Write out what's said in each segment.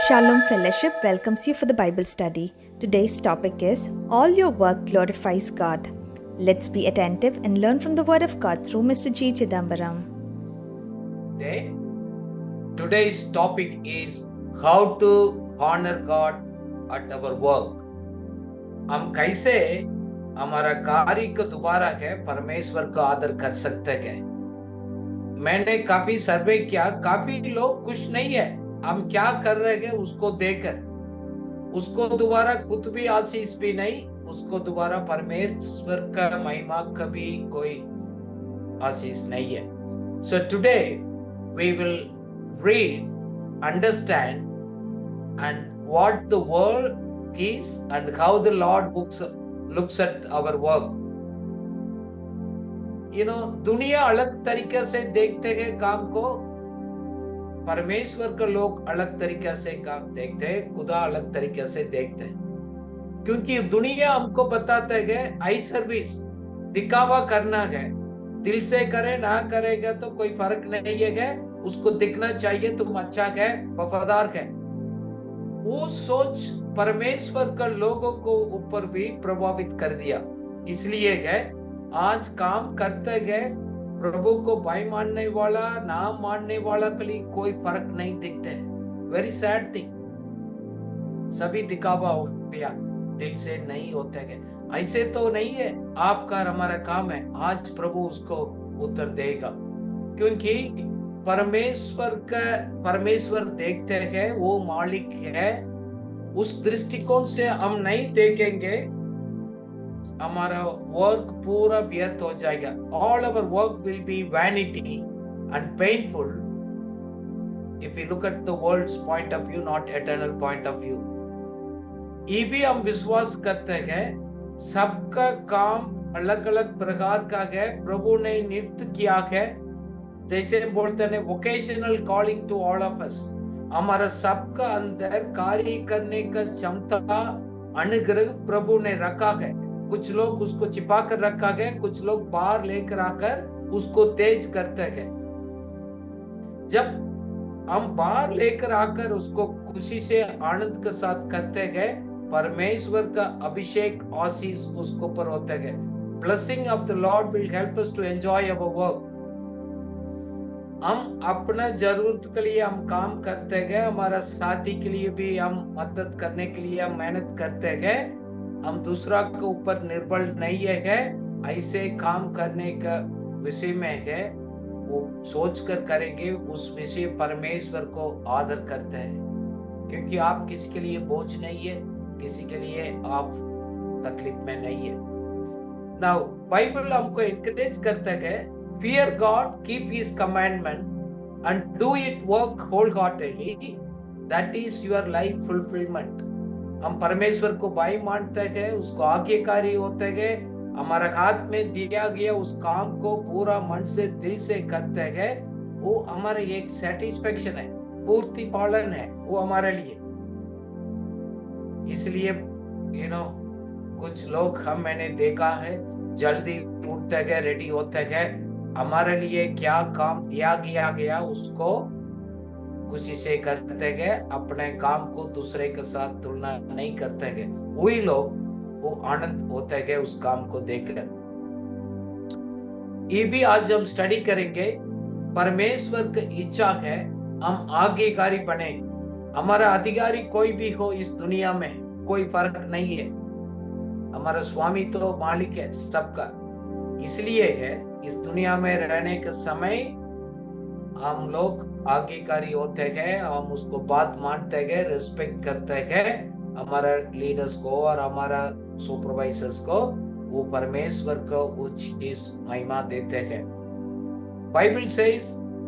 Shalom Fellowship welcomes you for the Bible study. Today's topic is All Your Work Glorifies God. Let's be attentive and learn from the Word of God through Mr. G. Chidambaram. Today's topic is how to honor God at our work. हम कैसे हमारा कार्य को दोबारा है परमेश्वर को आदर कर सकते हैं। मैंने काफी सर्वे किया, काफी लोग खुश नहीं है हम क्या कर रहे हैं उसको देखकर, उसको दोबारा खुद भी आशीष भी नहीं, उसको दोबारा परमेश्वर का महिमा कभी कोई आशीष नहीं है। So today we will read, understand and what the world is and how the Lord looks at our work. दुनिया अलग तरीके से देखते हैं काम को, परमेश्वर के लोग अलग तरीके से काम देखते हैं, खुदा अलग तरीके से देखते हैं। क्योंकि दुनिया हमको बताता है आई सर्विस दिखावा करना है, दिल से करे ना करेगा तो कोई फर्क नहीं है, उसको दिखना चाहिए तुम अच्छा है, वफादार है। वो सोच परमेश्वर का लोगों को ऊपर भी प्रभावित कर दिया। इसलिए है आज काम करते गए प्रभु को भाई मानने वाला नाम मानने वाला के लिए कोई फर्क नहीं दिखते है। वेरी सैड थिंग, सभी दिखावा हो गया, दिल से नहीं होते हैं। ऐसे तो नहीं है, आपका हमारा काम है, आज प्रभु उसको उत्तर देगा। क्योंकि परमेश्वर देखते हैं, वो मालिक है। उस दृष्टिकोण से हम नहीं देखेंगे, हमारा वर्क पूरा व्यर्थ हो जाएगा। All our work will be vanity and painful if you look at the world's point of view, not eternal point of view. ये भी हम विश्वास करते हैं, सबका काम अलग अलग प्रकार का है, प्रभु ने नियुक्त किया है। जैसे बोलते हैं vocational calling to all of us, हमारा सबका अंदर कार्य करने का क्षमता अनुग्रह प्रभु ने रखा है। कुछ लोग उसको छिपा कर रखा है, कुछ लोग बाहर लेकर आकर उसको तेज करते हैं। जब हम बाहर लेकर आकर उसको खुशी से आनंद के साथ करते हैं, परमेश्वर का अभिषेक आशीष उसको पर होता है। Blessing of the Lord will help us to enjoy our work. हम अपना जरूरत के लिए हम काम करते हैं, हमारा साथी के लिए भी हम मदद करने के लिए हम मेहनत करते हैं, हम दूसरा के ऊपर निर्भर नहीं है। ऐसे काम करने का विषय में है वो सोच कर करेंगे, उस विषय परमेश्वर को आदर करते हैं। क्योंकि आप किसी के लिए बोझ नहीं है, किसी के लिए आप तकलीफ में नहीं है। नाउ बाइबल हमको एनकरेज करता है, fear God, keep his commandment and do it work wholeheartedly, that is your life fulfillment। हम परमेश्वर को भाई मानते हैं, उसको आज्ञाकारी होते हैं, हमारा हाथ में दिया गया उस काम को पूरा मन से दिल से करते हैं, वो हमारे एक सेटिस्फेक्शन है, पूर्ति पालन है वो हमारे लिए। इसलिए कुछ लोग मैंने देखा है जल्दी उठते गए, रेडी होते गए, हमारे लिए क्या काम दिया गया उसको खुशी से करते गए, अपने काम को दूसरे के साथ तुलना नहीं करते गए। वही लोग वो आनंद होते गए उस काम को देखकर। ये भी आज हम स्टडी करेंगे। परमेश्वर की इच्छा है हम आज्ञाकारी बने। हमारा अधिकारी कोई भी हो इस दुनिया में कोई फर्क नहीं है, हमारा स्वामी तो मालिक है सबका। इसलिए है इस दुनिया में रहने के समय हम लोग आज्ञाकारी होते हैं, हम उसको बात मानते हैं, रिस्पेक्ट करते हैं, हमारा लीडर्स को और हमारा सुपरवाइजर्स को, वो परमेश्वर को वो चीज महिमा देते हैं। Bible says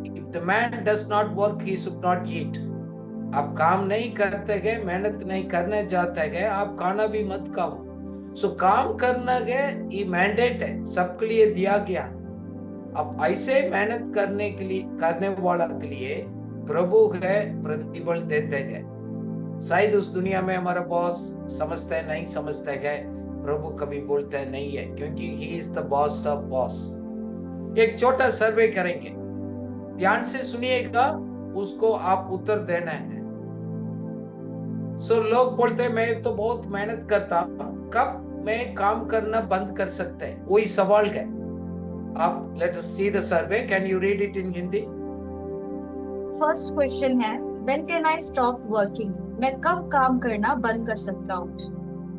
if the man does not work he should not eat. आप काम नहीं करते हैं, मेहनत नहीं करने जाते हैं, आप खाना भी मत खाओ। सो काम करना है ये मैंडेट है, सबके लिए दिया गया। अब ऐसे मेहनत करने वाला के लिए प्रभु है प्रतिफल देते हैं। शायद उस दुनिया में हमारा बॉस समझते नहीं समझते है, प्रभु कभी बोलते नहीं है, क्योंकि he is the boss of boss. एक छोटा सर्वे करेंगे, ध्यान से सुनिएगा, उसको आप उत्तर देना है। लोग बोलते हैं मैं तो बहुत मेहनत करता हूं, कब मैं काम करना बंद कर सकते हैं? वही सवाल है। आप let us see the survey, can you read it in Hindi? First question है, when can I stop working? मैं कब काम करना बंद कर सकता हूँ?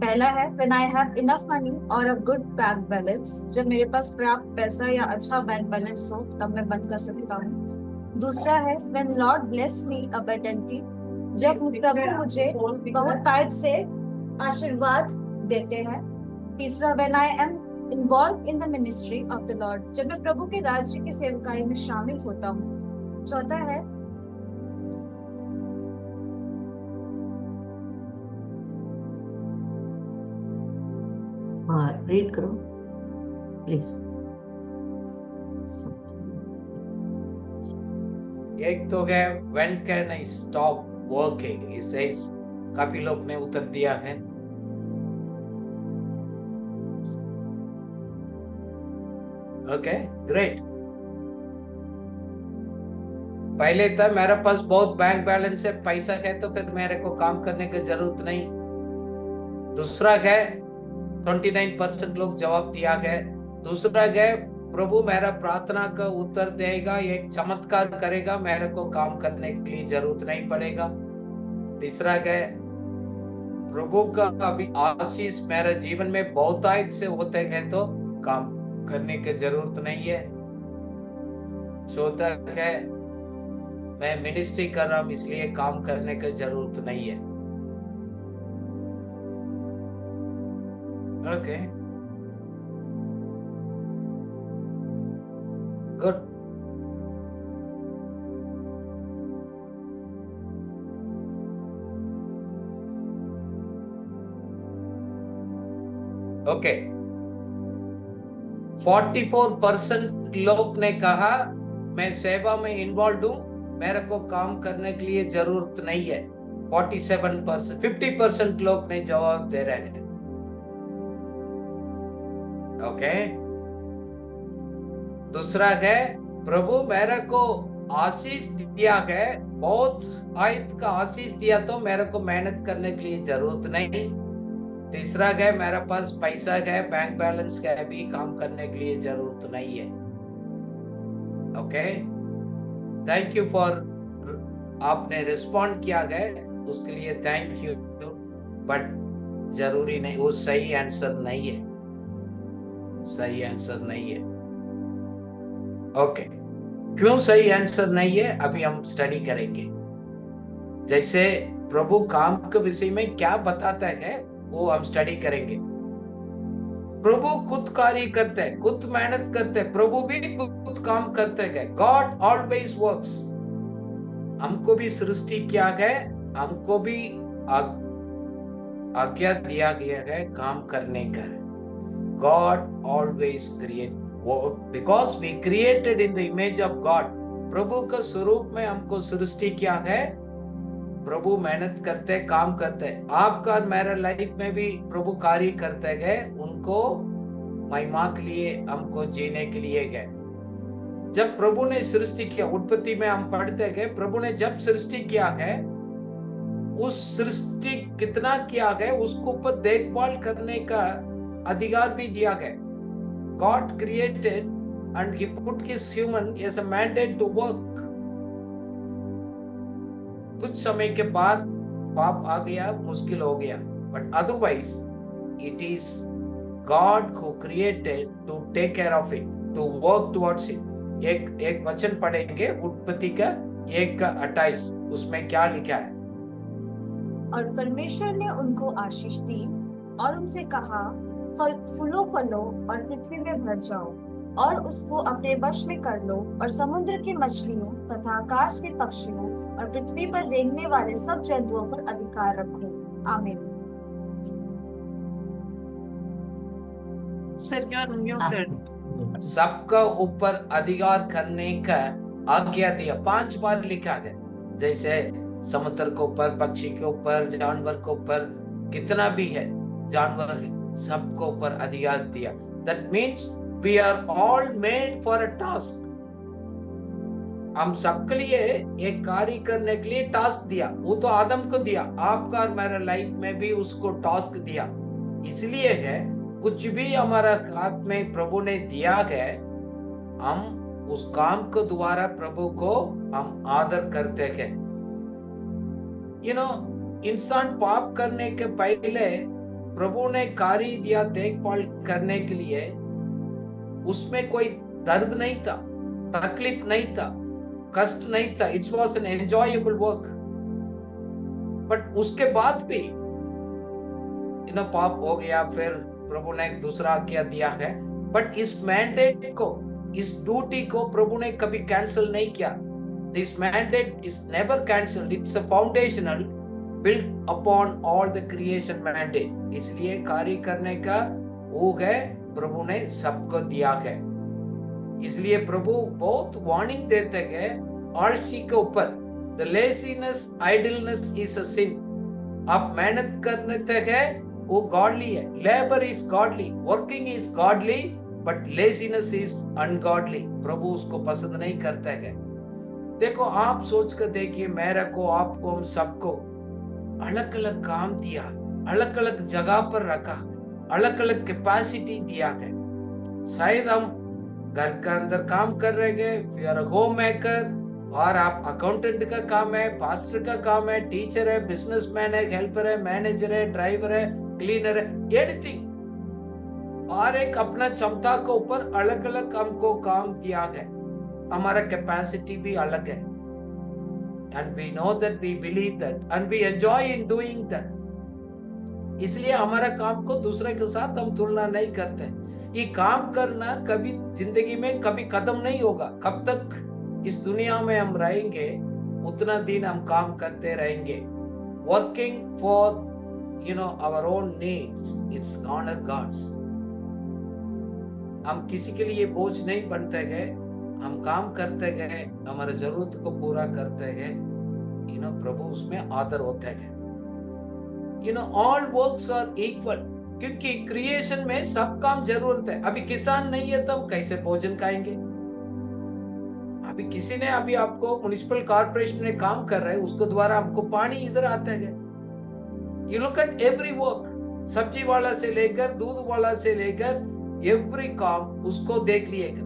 पहला है, when I have enough money और अ गुड बैंक बैलेंस। जब मेरे पास पर्याप्त पैसा या अच्छा बैंक बैलेंस हो तब मैं बंद कर सकता हूँ। दूसरा है, when Lord bless me abundantly. जब प्रभु मुझे बहुतायत से आशीर्वाद देते हैं। तीसरा, when I am involve in the ministry of the Lord. जब मैं प्रभु के राज्य की सेवकाई में शामिल होता हूँ। चौथा है, हाँ रीड करो प्लीज। एक तो है when can I stop working, इसे काफी लोग ने उत्तर दिया है। Okay great. पहले था मेरे पास बहुत बैंक बैलेंस है, पैसा है, तो फिर मेरे को काम करने की जरूरत नहीं। दूसरा है 29% लोग जवाब दिया है। दूसरा है प्रभु मेरा प्रार्थना का उत्तर देगा, एक चमत्कार करेगा, मेरे को काम करने के लिए जरूरत नहीं पड़ेगा। तीसरा है प्रभु का अभी आशीष मेरे जीवन में बहुतायत से होते हैं तो काम करने की जरूरत नहीं है। चौथा है मैं मिनिस्ट्री कर रहा हूं इसलिए काम करने की जरूरत नहीं है। Okay good. ओके 44% लोग ने कहा मैं सेवा में इन्वॉल्व हूं, मेरे को काम करने के लिए जरूरत नहीं है। 47%, 50% लोग ने जवाब दे रहे हैं। ओके दूसरा है प्रभु मेरे को आशीष दिया है, बहुत आयत का आशीष दिया, तो मेरे को मेहनत करने के लिए जरूरत नहीं। तीसरा है मेरे पास पैसा है, बैंक बैलेंस है, भी काम करने के लिए जरूरत नहीं है। ओके थैंक यू फॉर आपने रिस्पॉन्ड किया है उसके लिए थैंक यू, बट जरूरी नहीं, वो सही आंसर नहीं है, सही आंसर नहीं है। ओके क्यों सही आंसर नहीं है अभी हम स्टडी करेंगे। जैसे प्रभु काम के विषय में क्या बताता है वो हम स्टडी करेंगे। प्रभु खुद कार्य करते हैं, खुद मेहनत करते हैं, प्रभु भी खुद काम करते हैं। God always works. हमको भी सृष्टि किया है, हमको भी आज्ञा दिया गया है काम करने का। God always create work because we created in the image of God. प्रभु का स्वरूप में हमको सृष्टि किया है। प्रभु मेहनत करते काम करते, आपका और मेरा लाइफ में भी प्रभु कार्य करते गए, उनको महिमा के लिए हमको जीने के लिए गए। जब प्रभु ने सृष्टि किया, उत्पत्ति में हम पढ़ते गए, प्रभु ने जब सृष्टि किया है, उस सृष्टि कितना किया गया उसको ऊपर देखभाल करने का अधिकार भी दिया गया। God created and he put his human as a mandate to work. कुछ समय के बाद पाप आ गया, मुश्किल हो गया, but otherwise it is God who created to take care of it, to work towards it. एक वचन पढ़ेंगे उत्पत्ति का 1:28, उसमें क्या लिखा है? और परमेश्वर ने उनको आशीष दी और उनसे कहा, फूलो फलो और पृथ्वी में भर जाओ और उसको अपने वश में कर लो और समुद्र की मछलियों तथा आकाश के पक्षियों और पृथ्वी पर रेंगने वाले सब जंतुओं पर अधिकार रखो। आमीन। Sir you're muted. सबका ऊपर अधिकार करने का आज्ञा दिया, 5 बार लिखा है। जैसे समुद्र के ऊपर, पक्षी के ऊपर, जानवर के ऊपर, कितना भी है जानवर, सबको ऊपर अधिकार दिया। That means we are all made for a task. हम सबके लिए एक कार्य करने के लिए टास्क दिया। वो तो आदम को दिया, आपका और मेरा लाइफ में भी उसको टास्क दिया। इसलिए है कुछ भी हमारा हाथ में प्रभु ने दिया है, हम उस काम को द्वारा प्रभु को हम आदर करते हैं। इंसान पाप करने के पहले प्रभु ने कार्य दिया देखभाल करने के लिए। उसमें कोई दर्द नहीं था, तकलीफ नहीं था, कष्ट नहीं था। It was an enjoyable work. But उसके बाद भी पाप हो गया, फिर प्रभु ने एक दूसरा आज्ञा दिया है। बट इस मैंडेट को, इस ड्यूटी को प्रभु ने कभी कैंसिल नहीं किया। This mandate is never cancelled. It's a foundational built upon all the creation mandate। इसलिए कार्य करने का वो है प्रभु ने सबको दिया है। इसलिए प्रभु बहुत वार्निंग देते हैं आलसी के ऊपर। The laziness, idleness is a sin। आप मेहनत करते हैं वो गॉडली है। Labour is godly, working is godly, but laziness is ungodly. प्रभु उसको पसंद नहीं करते हैं। देखो, आप सोच कर देखिए, मेरे को, आपको, हम सबको अलग अलग काम दिया, अलग अलग जगह पर रखा, अलग अलग कैपेसिटी दिया है। शायद हम घर के अंदर काम कर रहे हैं, फिर होम मेकर, और आप अकाउंटेंट का काम है, पास्टर का काम है, टीचर है, बिजनेसमैन है, हेल्पर है, मैनेजर है, ड्राइवर है, क्लीनर है, एनीथिंग। और एक अपना क्षमता के ऊपर अलग अलग हमको काम दिया है। हमारा कैपेसिटी भी अलग है। And we know that, we believe that, and we enjoy in doing that। इसलिए हमारा काम को दूसरे के साथ हम तुलना नहीं करते। ये काम करना कभी जिंदगी में कभी खत्म नहीं होगा। कब तक इस दुनिया में हम रहेंगे उतना दिन हम काम करते रहेंगे। Working for our own needs, it's honor God's। हम किसी के लिए बोझ नहीं बनते गए, हम काम करते गए, हमारे जरूरत को पूरा करते गए। प्रभु उसमें आदर होते गए। ऑल वर्क्स आर इक्वल, क्योंकि क्रिएशन में सब काम जरूरत है। अभी किसान नहीं है तो हम कैसे भोजन खाएंगे? अभी किसी ने, अभी आपको म्युनिसिपल कॉर्पोरेशन में काम कर रहे हैं, उसको द्वारा हमको पानी इधर आता है। You look at every work, सब्जी वाला से लेकर दूध वाला से लेकर एवरी काम उसको देख लिएगा।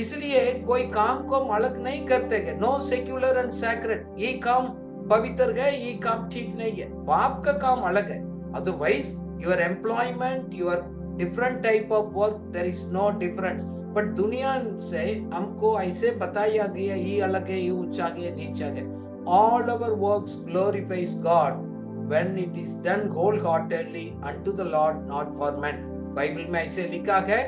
इसलिए कोई काम को हम अलग नहीं करते गए। No secular and sacred. ये काम पवित्र है, ये काम ठीक नहीं है। पाप का काम अलग है। Otherwise your employment, your different type of work, there is no difference. But दुनिया से हमको ऐसे बताया गया, ये अलग है, ये ऊंचा है, नीचा है। All our works glorifies God when it is done wholeheartedly unto the Lord, not for men। Bible में ऐसे लिखा है,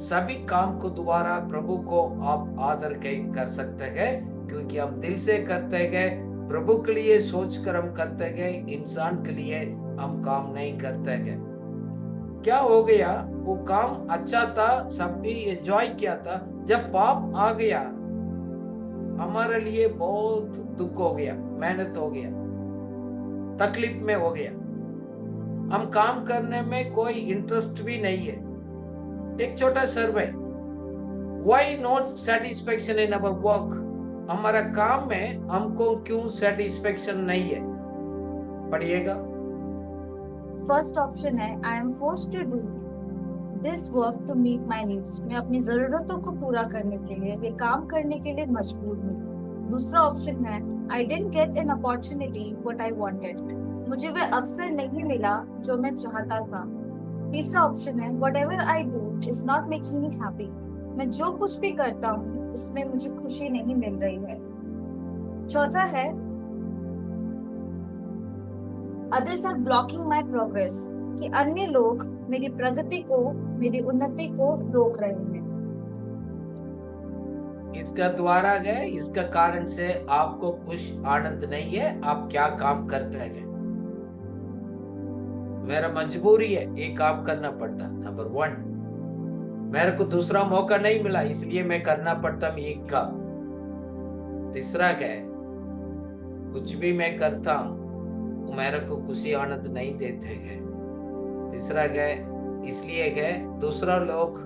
सभी काम को दोबारा प्रभु को आप आदर कर सकते हैं, क्योंकि हम दिल से करते हैं, प्रभु के लिए सोचकर हम करते हैं, इंसान के लिए हम काम नहीं करते हैं। क्या हो गया? वो काम अच्छा था, सब भी एंजॉय किया था। जब पाप आ गया, हमारे लिए बहुत दुख हो गया, मेहनत हो गया, तकलीफ में हो गया। हम काम करने में कोई इंटरेस्ट भी नहीं है। एक छोटा survey, why not satisfaction in our work? हमारा काम में हमको क्यों सेटिस्फेक्शन नहीं है? पढ़िएगा। फर्स्ट ऑप्शन है, I am forced to do this work to meet my needs. मैं अपनी जरूरतों को पूरा करने के लिए ये काम करने के लिए मजबूर हूँ। दूसरा ऑप्शन है, I didn't get an opportunity what I wanted. मुझे वह अवसर नहीं मिला जो मैं चाहता था। तीसरा ऑप्शन है, whatever I do is not making me happy. मैं जो कुछ भी करता हूँ उसमें मुझे खुशी नहीं मिल रही है। चौथा है, others are blocking my progress, कि अन्य लोग मेरी प्रगति को, मेरी उन्नति को रोक रहे हैं। इसका द्वारा है, इसका कारण से आपको कुछ आनंद नहीं है। आप क्या काम करते हैं? मेरा मजबूरी है, ये काम करना पड़ता। नंबर 1, मेरे को दूसरा मौका नहीं मिला, इसलिए मैं करना पड़ता ये काम। तीसरा है, कुछ भी मैं करता हूँ मेरे को खुशी आनंद नहीं देते हैं। तीसरा है, इसलिए है दूसरा लोग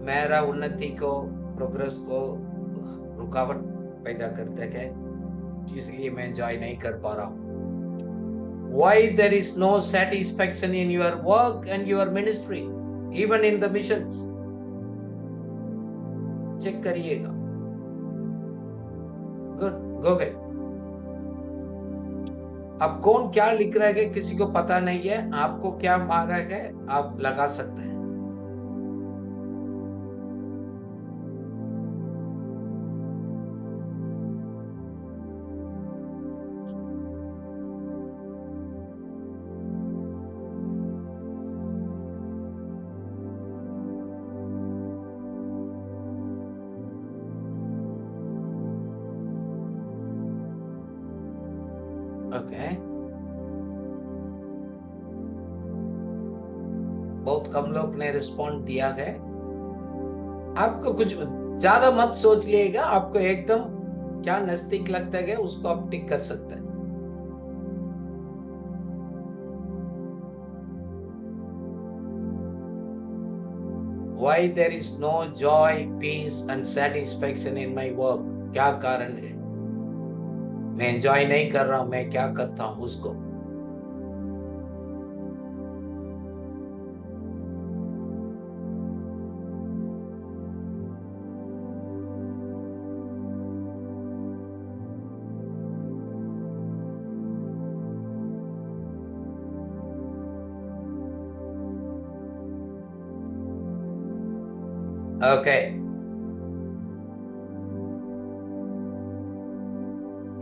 मेरा उन्नति को, प्रोग्रेस को रुकावट पैदा करते हैं, इसलिए मैं एंजॉय नहीं कर पा रहा हूँ। Why there is no satisfaction in your work and your ministry, even in the missions? Check करिएगा। गुड, गो गए। अब कौन क्या लिख रहा है किसी को पता नहीं है, आपको क्या मारा है आप लगा सकते हैं। ओके, बहुत कम लोग ने रिस्पॉन्ड दिया है। आपको कुछ ज्यादा मत सोच लिएगा, आपको एकदम क्या नजदीक लगता है उसको आप टिक कर सकते हैं। Why there is no joy, peace and satisfaction in my work? क्या कारण है? मैं एंजॉय नहीं कर रहा हूं, मैं क्या करता हूं उसको। ओके,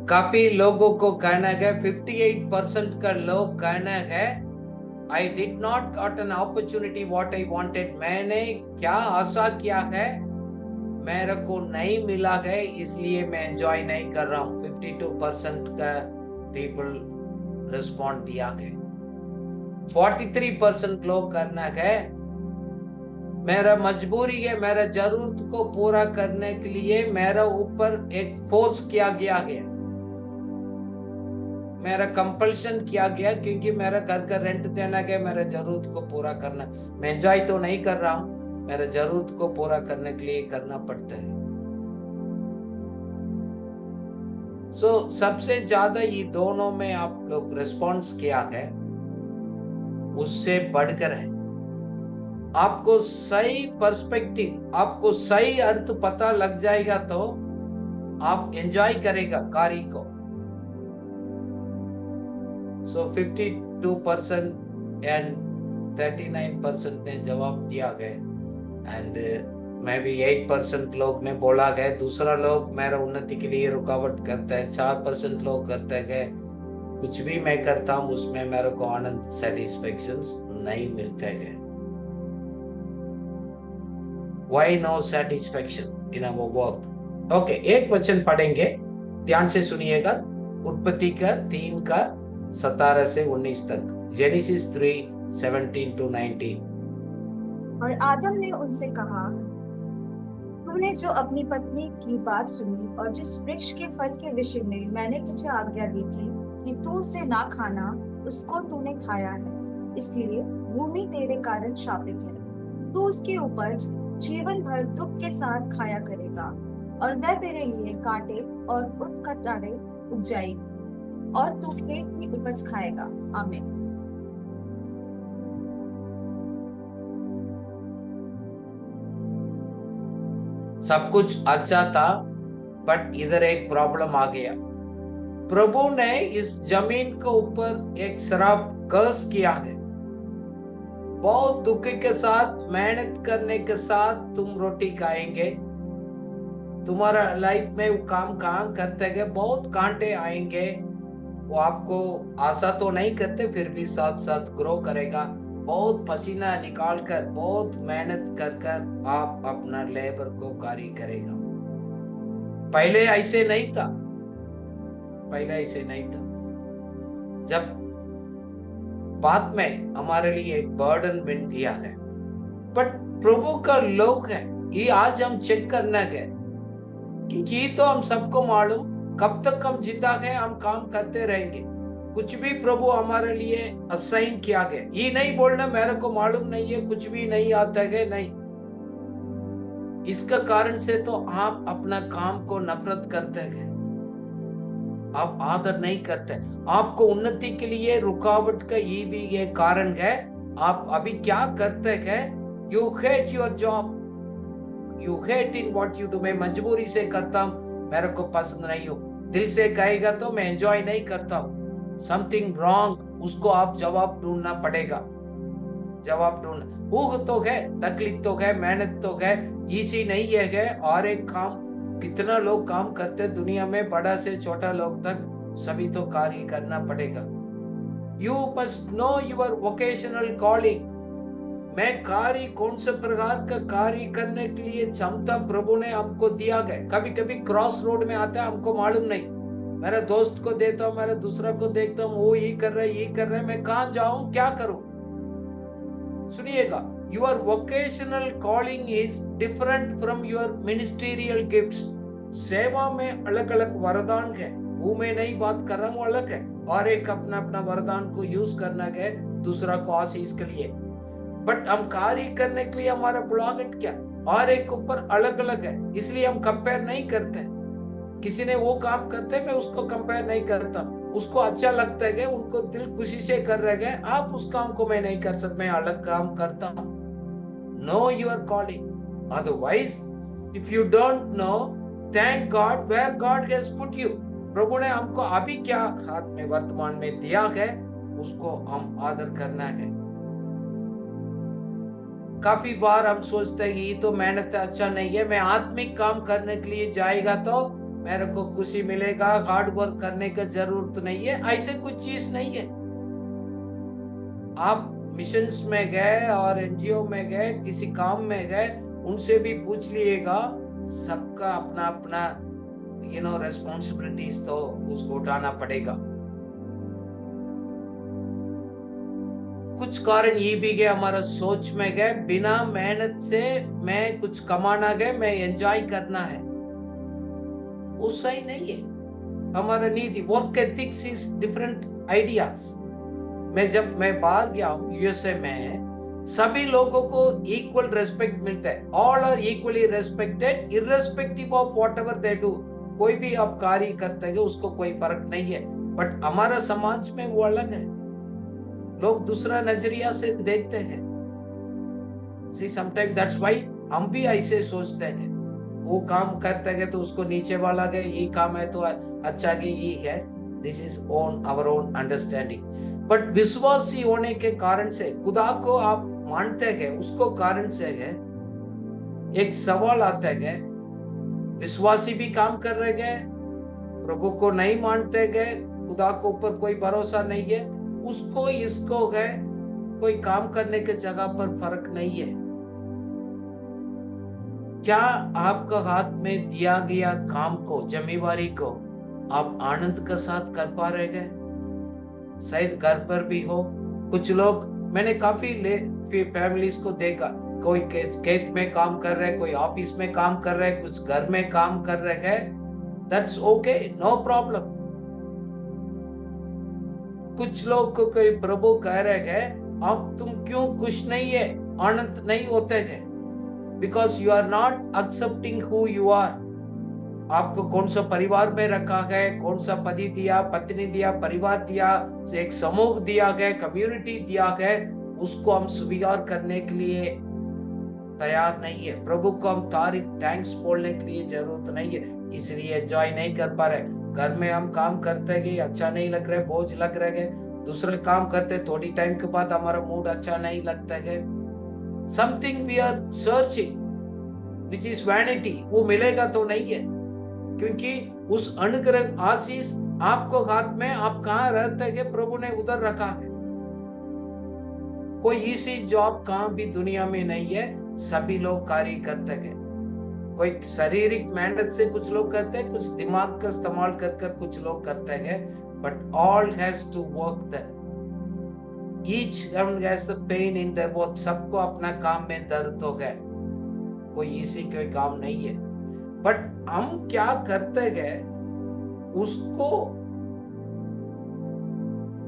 काफी लोगों को कहना है, 58% का लोग कहना है I did not got an opportunity what I wanted. मैंने क्या आशा किया है मेरे को नहीं मिला है, इसलिए मैं एंजॉय नहीं कर रहा हूं। 52% का पीपल रिस्पॉन्ड दिया है। 43% लोग करना है मेरा मजबूरी है, मेरा जरूरत को पूरा करने के लिए मेरा ऊपर एक फोर्स किया गया है, मेरा कंपल्शन किया गया, क्योंकि मेरा घर का रेंट देना है, मेरा जरूरत को पूरा करना। मैं एंजॉय तो नहीं कर रहा हूं, मेरा जरूरत को पूरा करने के लिए करना पड़ता है। सबसे ज्यादा ये दोनों में आप लोग रिस्पॉन्स किया है, उससे बढ़कर है। आपको सही पर्सपेक्टिव, आपको सही अर्थ पता लग जाएगा तो आप एंजॉय करेगा कार्य को। 52% एंड 39% ने जवाब दिया गया एंड मैं भी 8% लोग ने बोला गया। दूसरा लोग मेरा उन्नति के लिए रुकावट करता है। 4% लोग करते गए कुछ भी मैं करता हूँ उसमें मेरे को आनंद, सेटिस्फेक्शन नहीं मिलते हैं। Why no satisfaction in our work? Okay, एक वचन पढ़ेंगे, ध्यान से सुनिएगा। उत्पत्ति का 3 का 17 से 19 तक, जेनेसिस 3:17-19। और आदम ने उनसे कहा, तूने जो अपनी पत्नी की बात सुनी और जिस वृक्ष के फल के विषय में मैंने तुझे आज्ञा दी थी कि तू उसे ना खाना, उसको तूने खाया है, इसलिए भूमि तेरे कारण शापित है। तू उसकी उपज जीवन भर दुख के साथ खाया करेगा और वह तेरे लिए कांटे और उटकटारे उपजाएगी और तू खेत की उपज खाएगा। आमीन। सब कुछ अच्छा था, बट इधर एक प्रॉब्लम आ गया। प्रभु ने इस जमीन के ऊपर एक श्राप कर्स किया है। बहुत दुख के साथ, मेहनत करने के साथ तुम रोटी खाएंगे, तुम्हारा लाइफ में वो काम कहाँ करते गए, बहुत कांटे आएंगे। वो आपको आशा तो नहीं करते, फिर भी साथ साथ ग्रो करेगा। बहुत पसीना निकाल कर, बहुत मेहनत कर कर आप अपना लेबर को कार्य करेगा। पहले ऐसे नहीं था, पहले ऐसे नहीं था। जब बाद में हमारे लिए एक बर्डन बन दिया है, बट प्रभु का लोग है ये आज हम चेक करना है कि तो हम सबको मालूम कब तक हम जिंदा है, हम काम करते रहेंगे। कुछ भी प्रभु हमारे लिए असाइन किया गया, ये नहीं बोलना मेरे को मालूम नहीं है, कुछ भी नहीं आता है, नहीं। इसका कारण से तो आप अपना काम को नफरत करते हैं, आप आदर नहीं करते। आपको उन्नति के लिए रुकावट का ये भी ये कारण है। आप अभी क्या करते हैं? You hate your job, you hate in what you do. मैं मजबूरी से करता हूं, मेरे को पसंद नहीं हो। दिल से कहेगा तो मैं एंजॉय नहीं करता हूं। समथिंग रॉन्ग, उसको आप जवाब ढूंढना पड़ेगा। जवाब ढूंढना भूख तो है, तकलीफ तो है, मेहनत तो है, इसी नहीं है। और एक काम, कितना लोग काम करते दुनिया में, बड़ा से छोटा लोग तक, सभी तो कार्य करना पड़ेगा। You must know your vocational calling. मैं कार्य कौन से प्रकार का कार्य करने के लिए क्षमता प्रभु ने हमको दिया गया। कभी कभी क्रॉस रोड में आता है, हमको मालूम नहीं, मेरे दोस्त को देता हूँ, मेरे दूसरा को देखता हूँ, वो ये कर रहा है, ये कर रहा है, मैं कहाँ जाऊं, क्या करूं? सुनिएगा, your vocational calling is different from your ministerial gifts. सेवा में अलग अलग वरदान है, वो मैं नहीं बात कर रहा हूँ, अलग है। और एक अपना अपना वरदान को यूज करना है दूसरा को आशीष के लिए। बट हम कार्य करने के लिए हमारा बुलाहट क्या, और एक ऊपर अलग अलग है, इसलिए हम कंपेयर नहीं करते। किसी ने वो काम करते, मैं उसको कंपेयर नहीं करता। उसको अच्छा लगता है, उनको दिल खुशी से कर रहे हैं, आप उस काम को मैं नहीं कर सकता, मैं अलग काम करता हूं। Know your calling, otherwise if you don't know, thank God where God has put you. प्रभु ने हमको अभी क्या हाथ में वर्तमान में दिया है, उसको हम आदर करना है। काफी बार हम सोचते हैं ये तो मेहनत अच्छा नहीं है, मैं आत्मिक काम करने के लिए जाएगा तो मेरे को खुशी मिलेगा, हार्ड वर्क करने की जरूरत नहीं है। ऐसे कुछ चीज नहीं है। आप मिशंस में गए और एनजीओ में गए, किसी काम में गए, उनसे भी पूछ लिएगा, सबका अपना अपना रेस्पॉन्सिबिलिटीज तो उसको उठाना पड़ेगा। कुछ कारण ये भी गए हमारा सोच में गए, बिना मेहनत से मैं कुछ कमाना गए, मैं एंजॉय करना है, वो सही नहीं है। हमारा नीति, work ethics is different ideas. जब मैं बाहर गया हूं यूएसए में, सभी लोगों को इक्वल रेस्पेक्ट मिलता है। All are equally respected irrespective of whatever they do. कोई भी आप कार्य करते हैं उसको कोई फर्क नहीं है। बट हमारा समाज में वो अलग है, लोग दूसरा नजरिया से देखते हैं। सी समटाइम दैट्स व्हाई हम भी ऐसे सोचते हैं, वो काम करते हैं तो उसको नीचे वाला गए, ये काम है तो अच्छा कि ये है। This is on our own understanding. But विश्वासी होने के कारण से, खुदा को आप मानते हैं, उसको कारण से है एक सवाल आता है, विश्वासी भी काम कर रहे गए, प्रभु को नहीं मानते गए, खुदा को ऊपर कोई भरोसा नहीं है, उसको इसको है, कोई काम करने के जगह पर फर्क नहीं है। क्या आपका हाथ में दिया गया काम को, जिम्मेवारी को आप आनंद के साथ कर पा रहे हैं? शायद घर पर भी हो। कुछ लोग, मैंने काफी फैमिलीज को देखा, कोई खेत में काम कर रहे, कोई ऑफिस में काम कर रहे, कुछ घर में काम कर रहे हैं। That's okay, no problem. कुछ लोग को कोई प्रभु कह रहे हैं, अब तुम क्यों खुश नहीं है, आनंद नहीं होते हैं? Because you are not accepting who you are. आपको कौन सा परिवार में रखा है, कौन सा पति दिया, पत्नी दिया, परिवार दिया, एक समूह दिया गया, कम्युनिटी दिया गया, उसको हम स्वीकार करने के लिए तैयार नहीं है। प्रभु को हम तारीफ, थैंक्स बोलने के लिए जरूरत नहीं है, इसलिए एंजॉय नहीं कर पा रहे। घर में हम काम करते हैं, अच्छा नहीं लग रहा है, बोझ लग रहे हैं। दूसरे काम करते, थोड़ी टाइम के बाद हमारा मूड अच्छा नहीं लगता है। Something we are searching which is vanity, वो मिलेगा तो नहीं है, क्योंकि उस अनुग्रह आशीष आपको हाथ में, आप कहां रहते हैं प्रभु ने उधर रखा है। कोई इसी जॉब कहां भी दुनिया में नहीं है, सभी लोग कार्य करते हैं। कोई शारीरिक मेहनत से कुछ लोग करते हैं, कुछ दिमाग का इस्तेमाल कर कर कुछ लोग करते हैं, but all has to work that. Each one has the pain in their work. सबको अपना काम में दर्द हो गया, कोई इसी कोई काम नहीं है। बट हम क्या करते हैं, उसको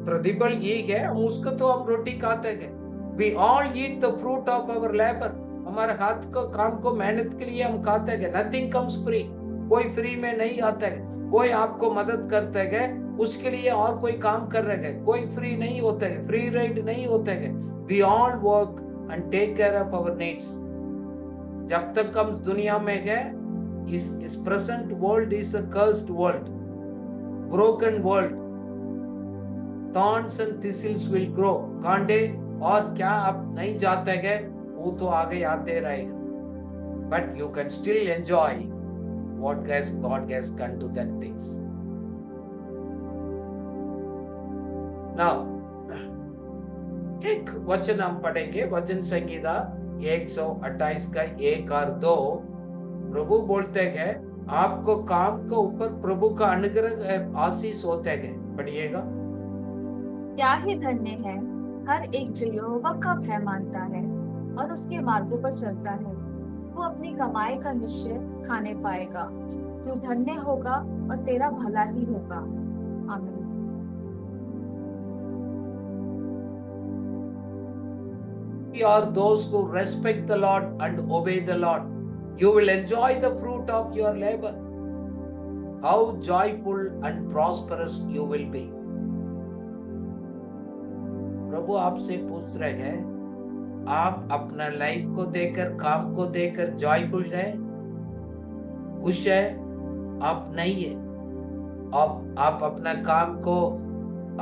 प्रतिफल ये है, हम उसको तो हम रोटी खाते हैं। We all eat the fruit of our labor। हमारे हाथ को काम को मेहनत के लिए हम खाते गए, नथिंग कम्स फ्री, कोई फ्री में नहीं आता है, कोई आपको मदद करते गए उसके लिए और कोई काम कर रहे गए, कोई फ्री नहीं होते गए, फ्री राइड नहीं होते गए। We all work and take care of our needs. जब तक हम दुनिया में है, इस present world is a cursed world, broken world. Thorns and thistles will grow, कांटे और क्या आप नहीं जाते गए, वो तो आगे आते रहेगा, but you can still enjoy what God has done to that things. Now, एक वचन हम पढ़ेंगे, वचन संहिता 128 का 1 और 2। प्रभु बोलते हैं आपको काम के ऊपर प्रभु का अनुग्रह आशीष होते गए। पढ़िएगा। क्या ही धन्य है हर एक जो यहोवा का भय मानता है और उसके मार्गों पर चलता है, वो अपनी कमाई का निश्चय खाने पाएगा। तू धन्य होगा और तेरा भला ही होगा। आमीन। We are those who respect the Lord and obey the Lord. You will enjoy the fruit of your labor. How joyful and prosperous you will be. प्रभु आपसे पूछ रहे हैं, आप अपना लाइफ को देकर, काम को देकर जॉयफुल है, खुश है? आप नहीं है। आप अपना काम को,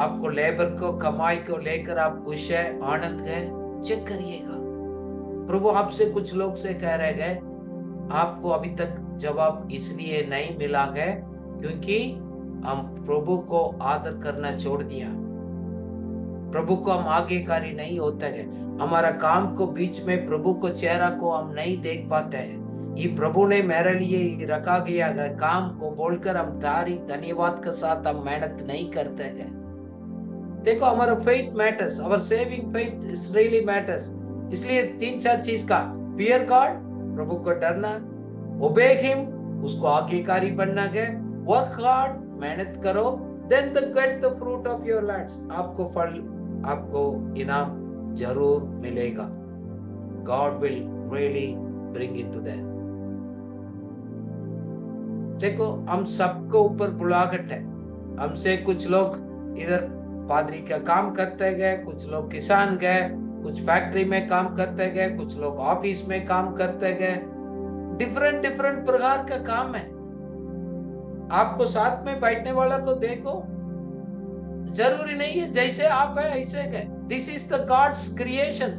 आपको लेबर को, कमाई को लेकर आप खुश है, आनंद है? चेक करिएगा। प्रभु आपसे कुछ लोग से कह रहे हैं, आपको अभी तक जवाब इसलिए नहीं मिला है क्योंकि हम प्रभु को आदर करना छोड़ दिया, प्रभु को हम आज्ञाकारी नहीं होते हैं, हमारा काम को बीच में प्रभु को चेहरा को हम नहीं देख पाते हैं। ये प्रभु ने मेरे लिए रखा गया है काम को बोलकर हम तारीफ धन्यवाद के साथ हम मेहनत नहीं करते हैं। देखो, हमारा faith matters, our saving faith is really matters. इसलिए 3-4 चीज का, फियर गॉड, प्रभु को डरना, ओबे हिम, उसको आज्ञाकारी बनना है, वर्क हार्ड, मेहनत करो, then the get the fruit of your lands, आपको फल, आपको इनाम जरूर मिलेगा। God will really bring it to that. देखो, हम सबको ऊपर बुलाहट है। हमसे कुछ लोग इधर पादरी का काम करते गए, कुछ लोग किसान गए, कुछ फैक्ट्री में काम करते गए, कुछ लोग ऑफिस में काम करते गए। डिफरेंट प्रकार का काम है। आपको साथ में बैठने वाला को देखो, जरूरी नहीं है जैसे आप है ऐसे गए। This is the God's creation.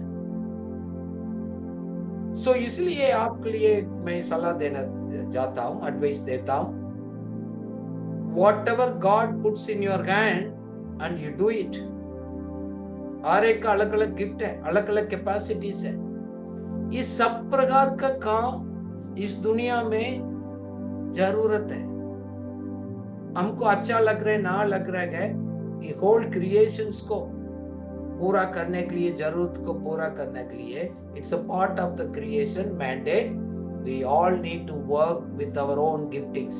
So इसलिए आपके लिए मैं सलाह देना चाहता हूं, एडवाइस देता हूं, whatever God puts in your hand and you do it. हर एक का अलग अलग गिफ्ट है, अलग अलग कैपेसिटीज है। इस सब प्रकार का काम इस दुनिया में जरूरत है। हमको अच्छा लग रहा है ना लग रहा है, ये होल क्रिएशंस को पूरा करने के लिए, जरूरत को पूरा करने के लिए, it's a part of the creation mandate. We all need to work with our own giftings.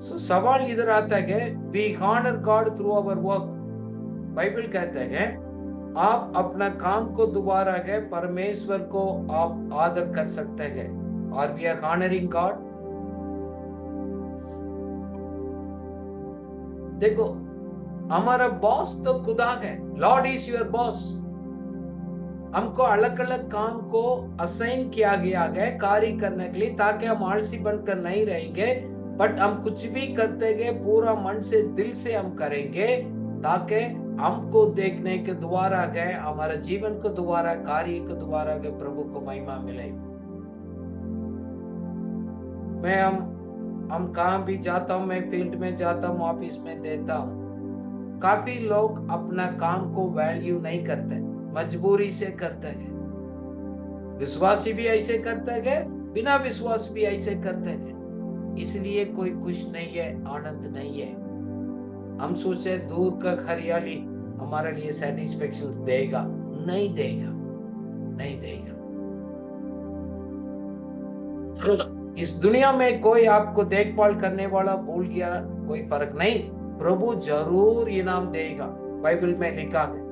So सवाल इधर आता है, we honour God through our work. Bible कहता है आप अपना काम को दोबारा है परमेश्वर को आप आदर कर सकते हैं, और वी आर ऑनरिंग गॉड। देखो, हमारा बॉस तो खुदा है, लॉर्ड इज योर बॉस। हमको अलग अलग काम को असाइन किया गया है कार्य करने के लिए, ताकि हम आलसी बनकर नहीं रहेंगे, बट हम कुछ भी करते गए पूरा मन से, दिल से हम करेंगे, ताकि हमको देखने के द्वारा गए, हमारे जीवन को द्वारा, कार्य के द्वारा गए प्रभु को महिमा मिले। मैं हम कहाँ भी जाता हूँ, मैं फील्ड में जाता हूँ, ऑफिस में देता हूँ, काफी लोग अपना काम को वैल्यू नहीं करते, मजबूरी से करते हैं। विश्वासी भी ऐसे करते हैं, बिना विश्वास भी ऐसे करते हैं। इसलिए कोई खुश नहीं है, आनंद नहीं है। हम सोचे दूर का हरियाली हमारे लिए सेटिस्फेक्शन देगा, नहीं देगा, नहीं देगा। इस दुनिया में कोई आपको देखभाल करने वाला भूल गया, कोई फर्क नहीं, प्रभु जरूर इनाम देगा। बाइबल में लिखा है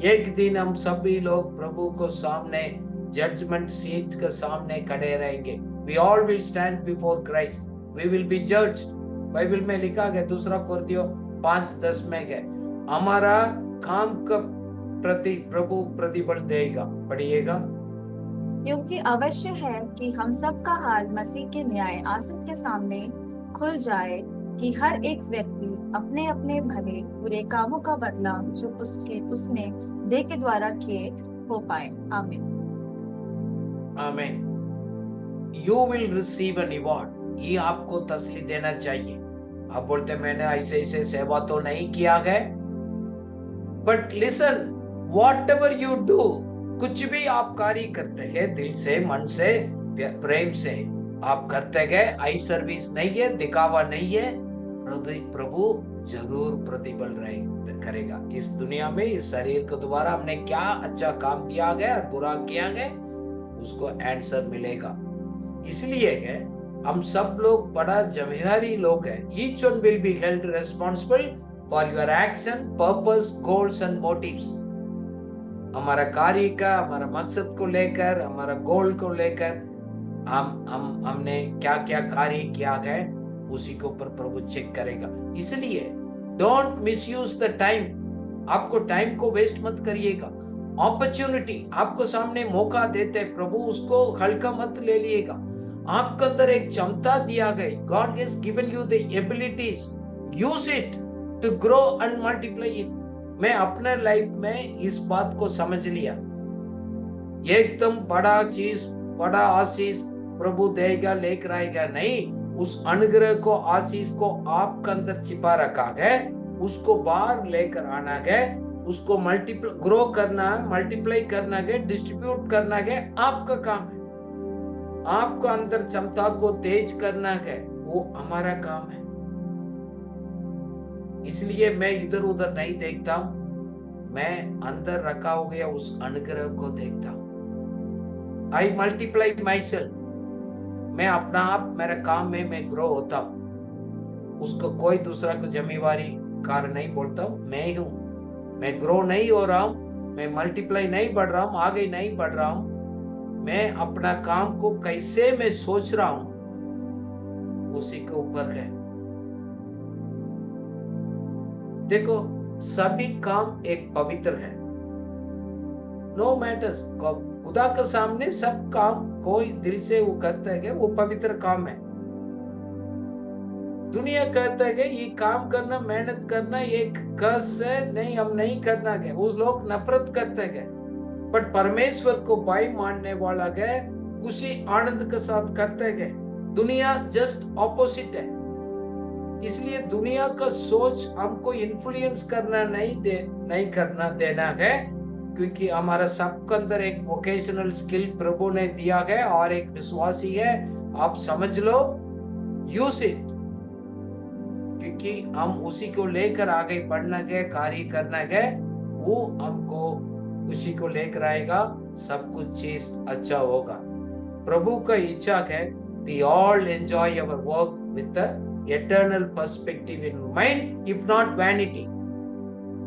एक दिन हम सभी लोग प्रभु को सामने जजमेंट सीट के सामने खड़े रहेंगे। We all will stand before Christ, we will be judged. Bible में लिखा गया 2 कोरिन्थियों 5:10 में है, हमारा काम का प्रति प्रभु प्रतिफल देगा। पढ़िएगा। क्योंकि अवश्य है कि हम सब का हाल मसीह के न्याय आसन के सामने खुल जाए, कि हर एक व्यक्ति अपने अपने भले बुरे कामों का बदला जो उसने देह के द्वारा किए हो पाए। आमीन। आमीन। You will receive an award. ये आपको तसल्ली देना चाहिए। आप बोलते मैंने ऐसे ऐसे सेवा तो नहीं किया है, but listen, what ever you do, कुछ भी आप कार्य करते हैं दिल से, मन से, प्रेम से आप करते हैं, आई सर्विस नहीं है, दिखावा नहीं है, प्रभु जरूर प्रतिफल करेगा। इस दुनिया में इस शरीर के द्वारा हमने क्या अच्छा काम किया है और बुरा किया है, उसको आंसर मिलेगा। इसलिए है हम सब लोग बड़ा जिम्मेदारी लोग हैं। Each one will be held responsible for your action, purpose, goals and motives। हमारा कार्य का, हमारा मकसद को लेकर, हमारा गोल को लेकर हमने क्या क्या कार्य किया है, उसी के ऊपर प्रभु चेक करेगा। इसलिए डोंट मिसयूज द टाइम। आपको टाइम को वेस्ट मत करिएगा। अपॉर्चुनिटी आपको सामने मौका देते प्रभु, उसको हल्का मत ले लिएगा। आपके अंदर एक क्षमता दिया गई, God has given you the abilities, use it to grow and multiply it. मैं अपने लाइफ में इस बात को समझ लिया, एकदम बड़ा चीज, बड़ा आशीष प्रभु देगा, लेकर आएगा नहीं। उस अनुग्रह को, आशीष को आपके अंदर छिपा रखा है, उसको बाहर लेकर आना है, उसको मल्टीप्लाई ग्रो करना है, मल्टीप्लाई करना है, डिस्ट्रीब्यूट करना है, आपका काम है। आपको अंदर क्षमता को तेज करना है, वो हमारा काम है। इसलिए मैं इधर उधर नहीं देखता हूं, मैं अंदर रखा हो गया उस अनुग्रह को देखता हूं। आई मल्टीप्लाई माई सेल्फ। मैं अपना आप, मेरे काम में मैं ग्रो होता हूं, उसको कोई दूसरा को जिम्मेवारी कार नहीं बोलता हूं। मैं ही हूं, मैं ग्रो नहीं हो रहा हूं, मैं मल्टीप्लाई नहीं बढ़ रहा हूं, आगे नहीं बढ़ रहा हूं। मैं अपना काम को कैसे मैं सोच रहा हूं, उसी के ऊपर है। देखो, सभी काम एक पवित्र है। नो मैटर्स, खुदा के सामने सब काम कोई दिल से वो करता है, वो पवित्र काम है। दुनिया कहता है ये काम करना, मेहनत करना एक कर्स है, नहीं हम नहीं करना है, उस लोग नफरत करते हैं। बट परमेश्वर को भाई मानने वाला है, खुशी आनंद के साथ करते हैं। दुनिया जस्ट ऑपोजिट है। इसलिए दुनिया का सोच हमको इन्फ्लुएंस करना नहीं करना देना है, क्योंकि हमारा सबके अंदर एक वोकेशनल स्किल प्रभु ने दिया है और एक विश्वासी है। आप समझ लो, यूज इट, क्योंकि हम उसी को लेकर आगे बढ़ना है, कार्य करना है, वो हमको उसी को लेकर आएगा, सब कुछ चीज अच्छा होगा। प्रभु का इच्छा है we all enjoy our work with the eternal perspective in mind, if not vanity।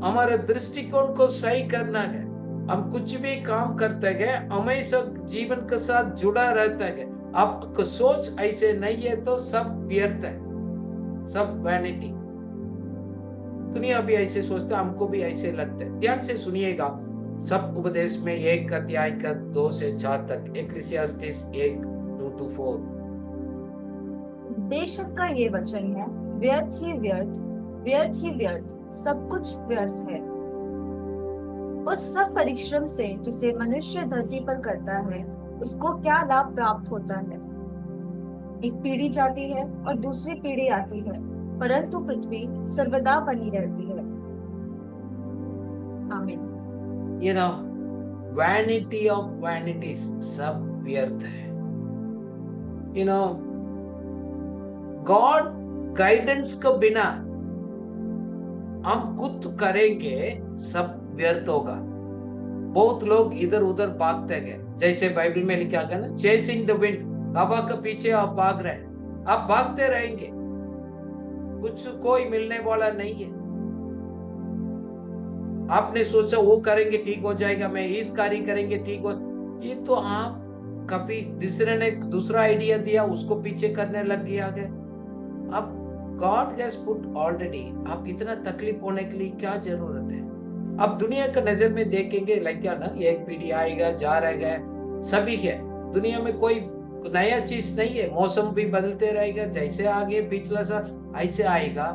हमारे दृष्टिकोण को सही करना है। हम कुछ भी काम करते हैं, हमेशा जीवन के साथ जुड़ा रहता है। आपको सोच ऐसे नहीं है तो सब व्यर्थ है, सब वैनिटी। दुनिया भी ऐसे सोचता, हमको भी ऐसे लगता है। ध्यान से सुनिएगा, सब उपदेश में 1 अध्याय का 2 से 4 तक, इक्लेसियास्टिस 1:2-4। बेशक का ये वचन है, व्यर्थ ही व्यर्थ, व्यर्थ ही व्यर्थ, सब कुछ व्यर्थ है उस सब परिश्रम से जिसे मनुष्य धरती पर करता है। उसको क्या लाभ प्राप्त होता है? एक पीढ़ी जाती है और दूसरी पीढ़ी आती है, परंतु पृथ्वी सर्वदा बनी रहती है। आमीन। You know, vanity of vanities, सब व्यर्थ है। You know, God गाइडेंस के बिना हम खुद करेंगे, सब व्यर्थ होगा। बहुत लोग इधर उधर भागते गए, जैसे बाइबल में लिखा गया ना, चेसिंग द विंड, हवा के पीछे आप भाग रहे हैं, आप भागते रहेंगे, कुछ कोई मिलने वाला नहीं है। आपने सोचा वो करेंगे ठीक हो जाएगा, मैं इस कार्य करेंगे ठीक हो, ये तो आप कभी दूसरे ने दूसरा आइडिया दिया उसको पीछे करने लग गया आगे। अब गॉड हैज पुट ऑलरेडी, आप इतना तकलीफ होने के लिए क्या जरूरत है? अब दुनिया का नजर में देखेंगे लाइक क्या ना, ये एक पीढ़ी आएगा जा रहेगा, सभी है दुनिया में, कोई नया चीज नहीं है। मौसम भी बदलते रहेगा, जैसे आगे पिछला साल ऐसे आएगा।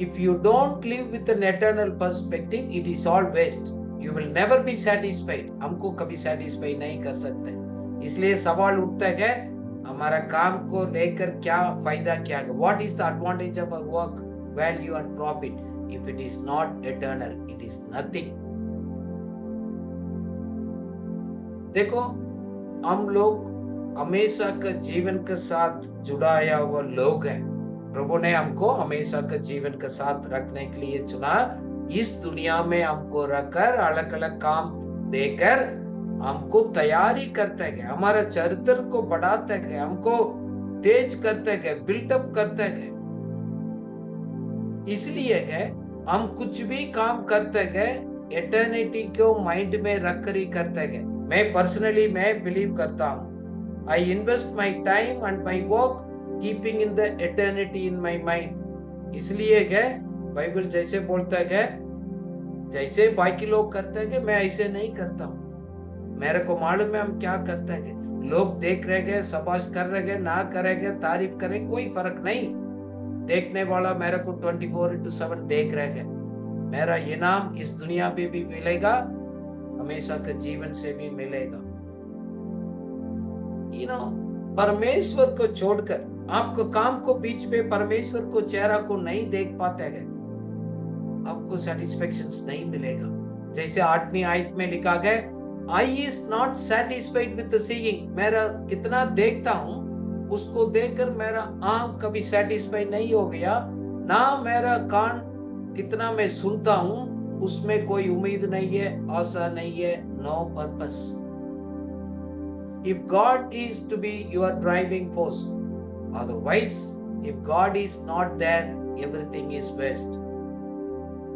If you don't live with an eternal perspective, it is all waste. You will never be satisfied. हमको कभी satisfy नहीं कर सकते। इसलिए सवाल उठता है हमारा काम को लेकर क्या फायदा, क्या है? What is the advantage of our work, value and profit? If it is not eternal, it is nothing. देखो, हम लोग हमेशा का जीवन के साथ जुड़ाया हुआ लोग हैं। प्रभु ने हमको हमेशा का जीवन के साथ रखने के लिए चुना। इस दुनिया में हमको रखकर अलग अलग काम देकर हमको तैयारी करते गए, हमारा चरित्र को बढ़ाते गए, हमको तेज करते गए, बिल्डअप करते गए। इसलिए है हम कुछ भी काम करते गए एटर्निटी को माइंड में रखकर ही करते गए। मैं पर्सनली मैं बिलीव करता हूँ, I invest my time and my work keeping in the eternity in my mind। इसलिए है बाइबल जैसे बोलता है जैसे बाकी लोग करते हैं मैं ऐसे नहीं करता हूँ। मेरे को मालूम है हम क्या करते हैं। लोग देख रहे गए, शाबाश कर रहे गए, ना करेंगे, तारीफ करें, कोई फर्क नहीं। देखने वाला मेरे को 24/7 देख रहे गए। मेरा इनाम इस दुनिया में भी मिलेगा, हमेशा के जीवन से भी मिलेगा। परमेश्वर को छोड़कर आपको काम को बीच में परमेश्वर को चेहरा को नहीं देख पाते हैं, आपको सेटिस्फेक्शन नहीं मिलेगा। जैसे 8वीं आयत में लिखा गया, I is not satisfied with seeing. मेरा कितना देखता हूं उसको देखकर मेरा आंख कभी सेटिस्फाई नहीं हो गया, ना मेरा कान कितना मैं सुनता हूं उसमें कोई उम्मीद नहीं है, आशा नहीं है, no purpose. If God is to be your driving force, otherwise, if God is not there, everything is waste.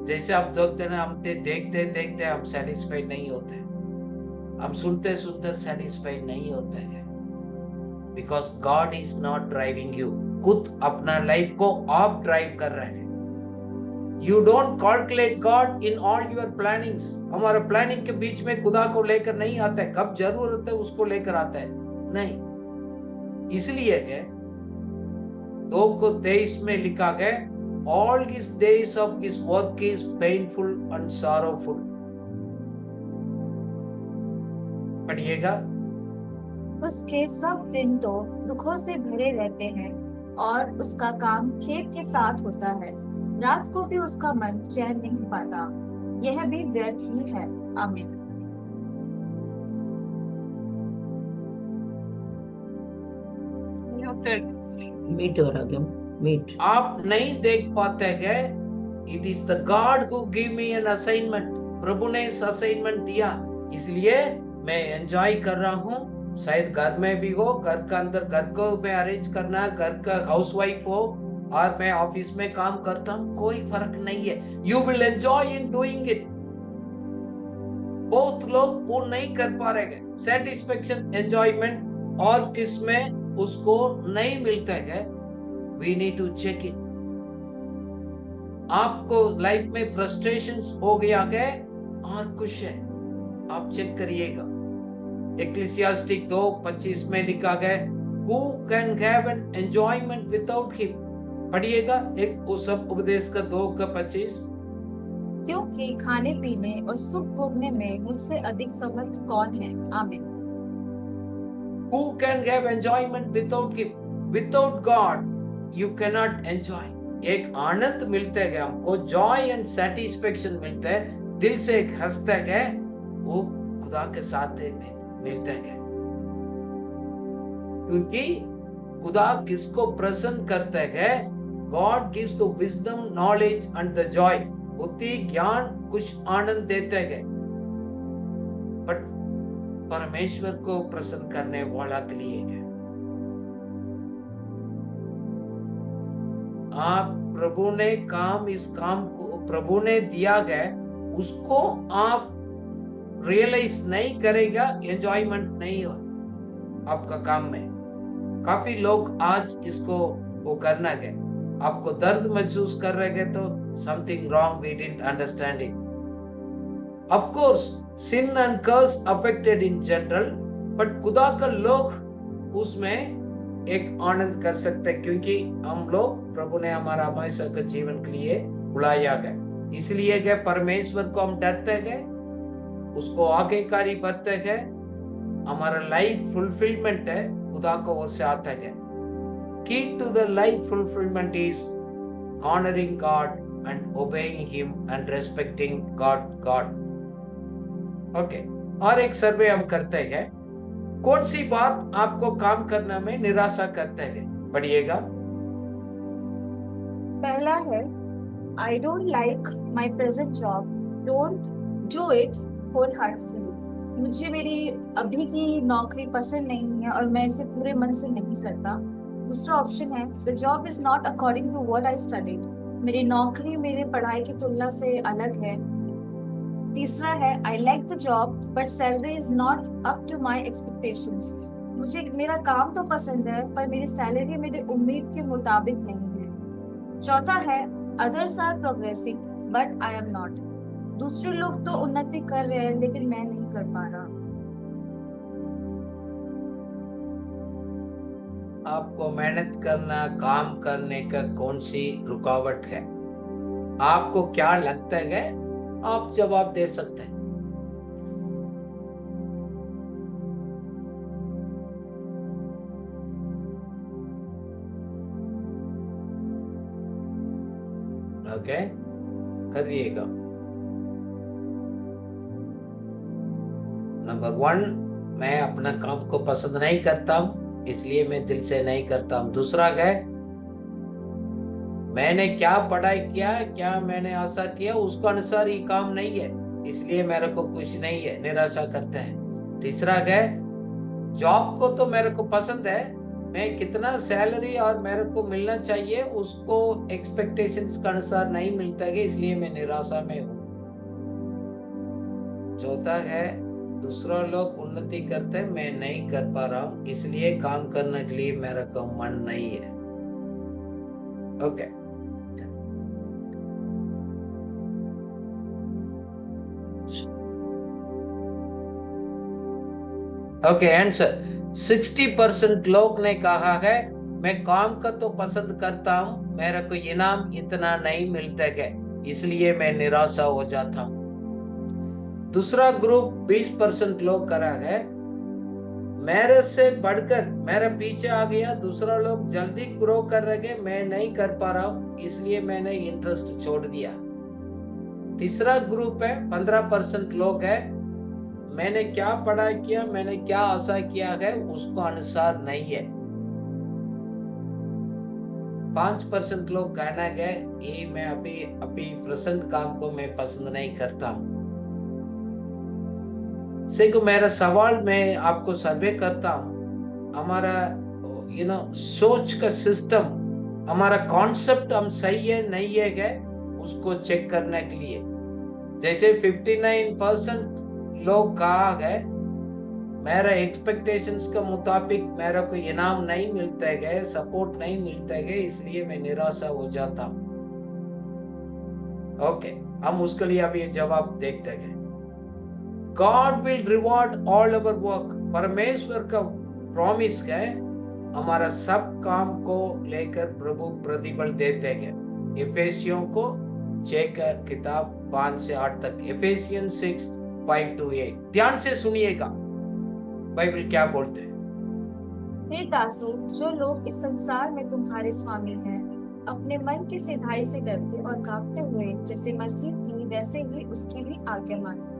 जैसे आप देखते हैं, हम देखते देखते हम सेटिस्फाइड नहीं होते, हम सुनते सुनते सेटिस्फाइड नहीं होते हैं, because God is not driving you। खुद अपना लाइफ को आप ड्राइव कर रहे हैं। You don't calculate God in all your plannings। हमारा प्लानिंग के बीच में खुदा को लेकर नहीं आता है, कब जरूरत है उसको लेकर आता है, नहीं। इसलिए है 2:23 में लिखा गया, all his days of his work is painful and sorrowful। पढ़िएगा, उसके सब दिन तो दुखों से भरे रहते हैं और उसका काम खेद के साथ होता है। रात को भी उसका मन चैन नहीं पाता, यह भी व्यर्थ ही है। आमीन। मीट हो रहा क्या? मीट आप नहीं देख पाते हैं। It is the God who give me an assignment. प्रभु ने इस असाइनमेंट दिया, इसलिए मैं एंजॉय कर रहा हूँ। शायद घर में भी हो, घर का अंदर घर को मैं अरेंज करना, घर का हाउसवाइफ हो और मैं ऑफिस में काम करता हूँ, कोई फर्क नहीं है। You will enjoy in doing it. बहुत लोग वो नहीं कर पा रहे, सेटिस्फेक्शन एंजॉयमेंट और किसमें उसको नहीं मिलता है। We need to check it. आपको लाइफ में फ्रस्ट्रेशंस हो गया है और कुछ है, आप चेक करिएगा। एक्लेसियास्टिक 2:25 में लिखा गया, Who can have an enjoyment without him? पढ़िएगा एक उस सब उपदेश का 2:25। क्योंकि खाने पीने और सुख भोगने में मुझसे अधिक समर्थ कौन है। आमीन। Who can have enjoyment without him? Without God, you cannot enjoy। एक आनंद मिलता है हमको, जॉय एंड सेटिस्फेक्शन मिलता है, दिल से एक हंसता है, वो खुदा के साथ मिलता है। क्योंकि खुदा किसको प्रसन्न करता है? God gives the wisdom, knowledge and the joy। बुद्धि, ज्ञान, कुछ आनंद देता है, बट परमेश्वर को प्रसन्न करने वाला के लिए है। आप प्रभु ने काम, इस काम को प्रभु ने दिया गया, उसको आप रियलाइज नहीं करेगा, एंजॉयमेंट नहीं हो आपका काम में। काफी लोग आज इसको वो करना है, आपको दर्द महसूस कर रहे हैं तो something wrong, we didn't understand it. Of course sin and curse affected in general, but खुदा का लोग उसमें एक आनंद कर सकते हैं, क्योंकि हम लोग प्रभु ने हमारा हमेशा के जीवन के लिए बुलाया गया। इसलिए गए परमेश्वर को हम डरते गए, उसको आज्ञाकारी बनते गए, हमारा लाइफ फुलफिलमेंट है खुदा को ओर से आता है। की to the life fulfilment is honouring God and obeying him and respecting God. Okay, और एक सर्वे हम करते हैं, कौन सी बात आपको काम करने में निराशा करते हैं? पढ़िएगा। पहला है, I don't like my present job. Don't do it wholeheartedly. मुझे मेरी अभी की नौकरी पसंद नहीं है और मैं इसे पूरे मन से नहीं करता। दूसरा ऑप्शन है, The job is not according to what I studied. मेरी नौकरी मेरे पढ़ाई की तुलना से अलग है। तीसरा है, I like the job but salary is not up to my expectations. मुझे मेरा काम तो पसंद है पर मेरी सैलरी मेरी उम्मीद के मुताबिक नहीं है। चौथा है, Others are progressing but I am not. दूसरे लोग तो उन्नति कर रहे हैं लेकिन मैं नहीं कर पा रहा। आपको मेहनत करना, काम करने का कौन सी रुकावट है? आपको क्या लगता है? आप जवाब दे सकते हैं। ओके, करिएगा। नंबर 1, मैं अपना काम को पसंद नहीं करता हूं, इसलिए मैं दिल से नहीं करता हूं। दूसरा है, मैंने क्या पढ़ाई किया, क्या मैंने आशा किया, उसको अनुसार ये काम नहीं है, इसलिए मेरे को कुछ नहीं है, निराशा करते हैं। तीसरा है, जॉब को तो मेरे को पसंद है, मैं कितना सैलरी और मेरे को मिलना चाहिए उसको एक्सपेक्टेशंस के अनुसार नहीं मिलता है, इसलिए मैं निराशा में हूँ। चौथा है, दूसरा लोग उन्नति करते हैं, मैं नहीं कर पा रहा हूँ, इसलिए काम करने के लिए मेरा को मन नहीं है। ओके, ओके, आंसर 60% लोग ने कहा है, मैं काम का तो पसंद करता हूं, मेरे को इनाम इतना नहीं मिलता है, इसलिए मैं निराशा हो जाता हूं। दूसरा ग्रुप 20% लोग करा है, मेरे से बढ़कर मेरे पीछे आ गया, दूसरा लोग जल्दी ग्रो कर रहे, मैं नहीं कर पा रहा हूं, इसलिए मैंने इंटरेस्ट छोड़ दिया। तीसरा ग्रुप है 15% लोग है, मैंने क्या पढ़ाई किया, मैंने क्या आशा किया है उसको अनुसार नहीं है। 5% लोग कहना गए, ये मैं अभी प्रेजेंट काम को मैं पसंद नहीं करता। देखो, मेरा सवाल मैं आपको सर्वे करता हूँ, हमारा सोच का सिस्टम, हमारा कॉन्सेप्ट हम सही है नहीं है उसको चेक करने के लिए। जैसे 59% लोग कहा है, मेरा एक्सपेक्टेशंस के मुताबिक मेरा को इनाम नहीं मिलता है, सपोर्ट नहीं मिलता है, इसलिए मैं निराशा हो जाता हूं। ओके, हम उसके लिए अभी जवाब देखते हैं। God will reward all our work. परमेश्वर का प्रॉमिस है, हमारा सब काम को लेकर प्रभु प्रतिफल देते हैं। एफेसियों को चेक कर, किताब 5 से 8 तक, एफेसियन 6:5 to 8। ध्यान से सुनिएगा बाइबल क्या बोलते हैं। हे दासों, जो लोग इस संसार में तुम्हारे स्वामी हैं, अपने मन की सिधाई से डरते और कांपते हुए जैसे मसीह की वैसे ही उसकी भी आज्ञा मानो।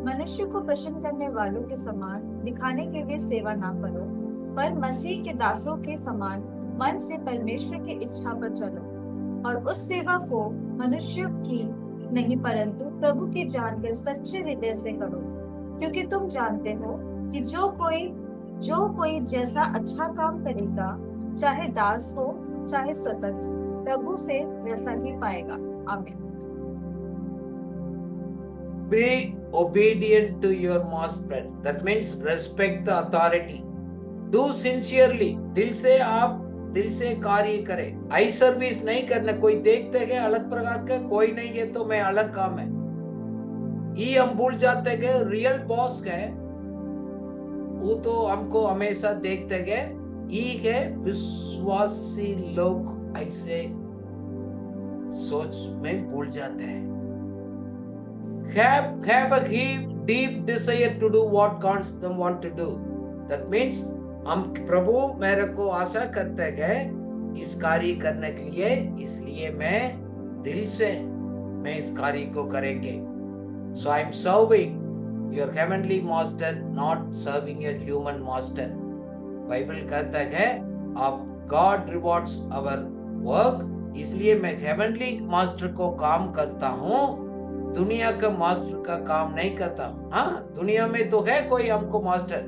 मनुष्य को प्रसन्न करने वालों के समान दिखाने के लिए सेवा ना करो, पर मसीह के दासों के समान मन से परमेश्वर की इच्छा पर चलो, और उस सेवा को मनुष्य की नहीं परंतु प्रभु की जानकर सच्चे हृदय से करो, क्योंकि तुम जानते हो कि जो कोई जैसा अच्छा काम करेगा, चाहे दास हो चाहे स्वतंत्र, प्रभु से वैसा ही पाएगा। आमीन। Be obedient to your master. That means respect the authority. Do sincerely. दिल से कार्य करें. आई सर्विस नहीं करना. कोई देखते हैं अलग प्रकार का, कोई नहीं है तो मैं अलग काम है. ये हम भूल जाते हैं रियल बॉस है वो तो हमको हमेशा देखते हैं. ये है विश्वासी लोग ऐसे सोच में भूल जाते हैं. Have a deep desire to do what God want to do. That means हम प्रभु मेरे को आशा करते हैं इस कार्य करने के लिए, इसलिए मैं दिल से मैं इस कार्य को करेंगे. So I am serving your heavenly master, not serving a human master. Bible कहता है आप God rewards our work, इसलिए मैं heavenly master को काम करता हूँ, दुनिया का मास्टर का काम नहीं करता. हाँ, दुनिया में तो है कोई हमको मास्टर,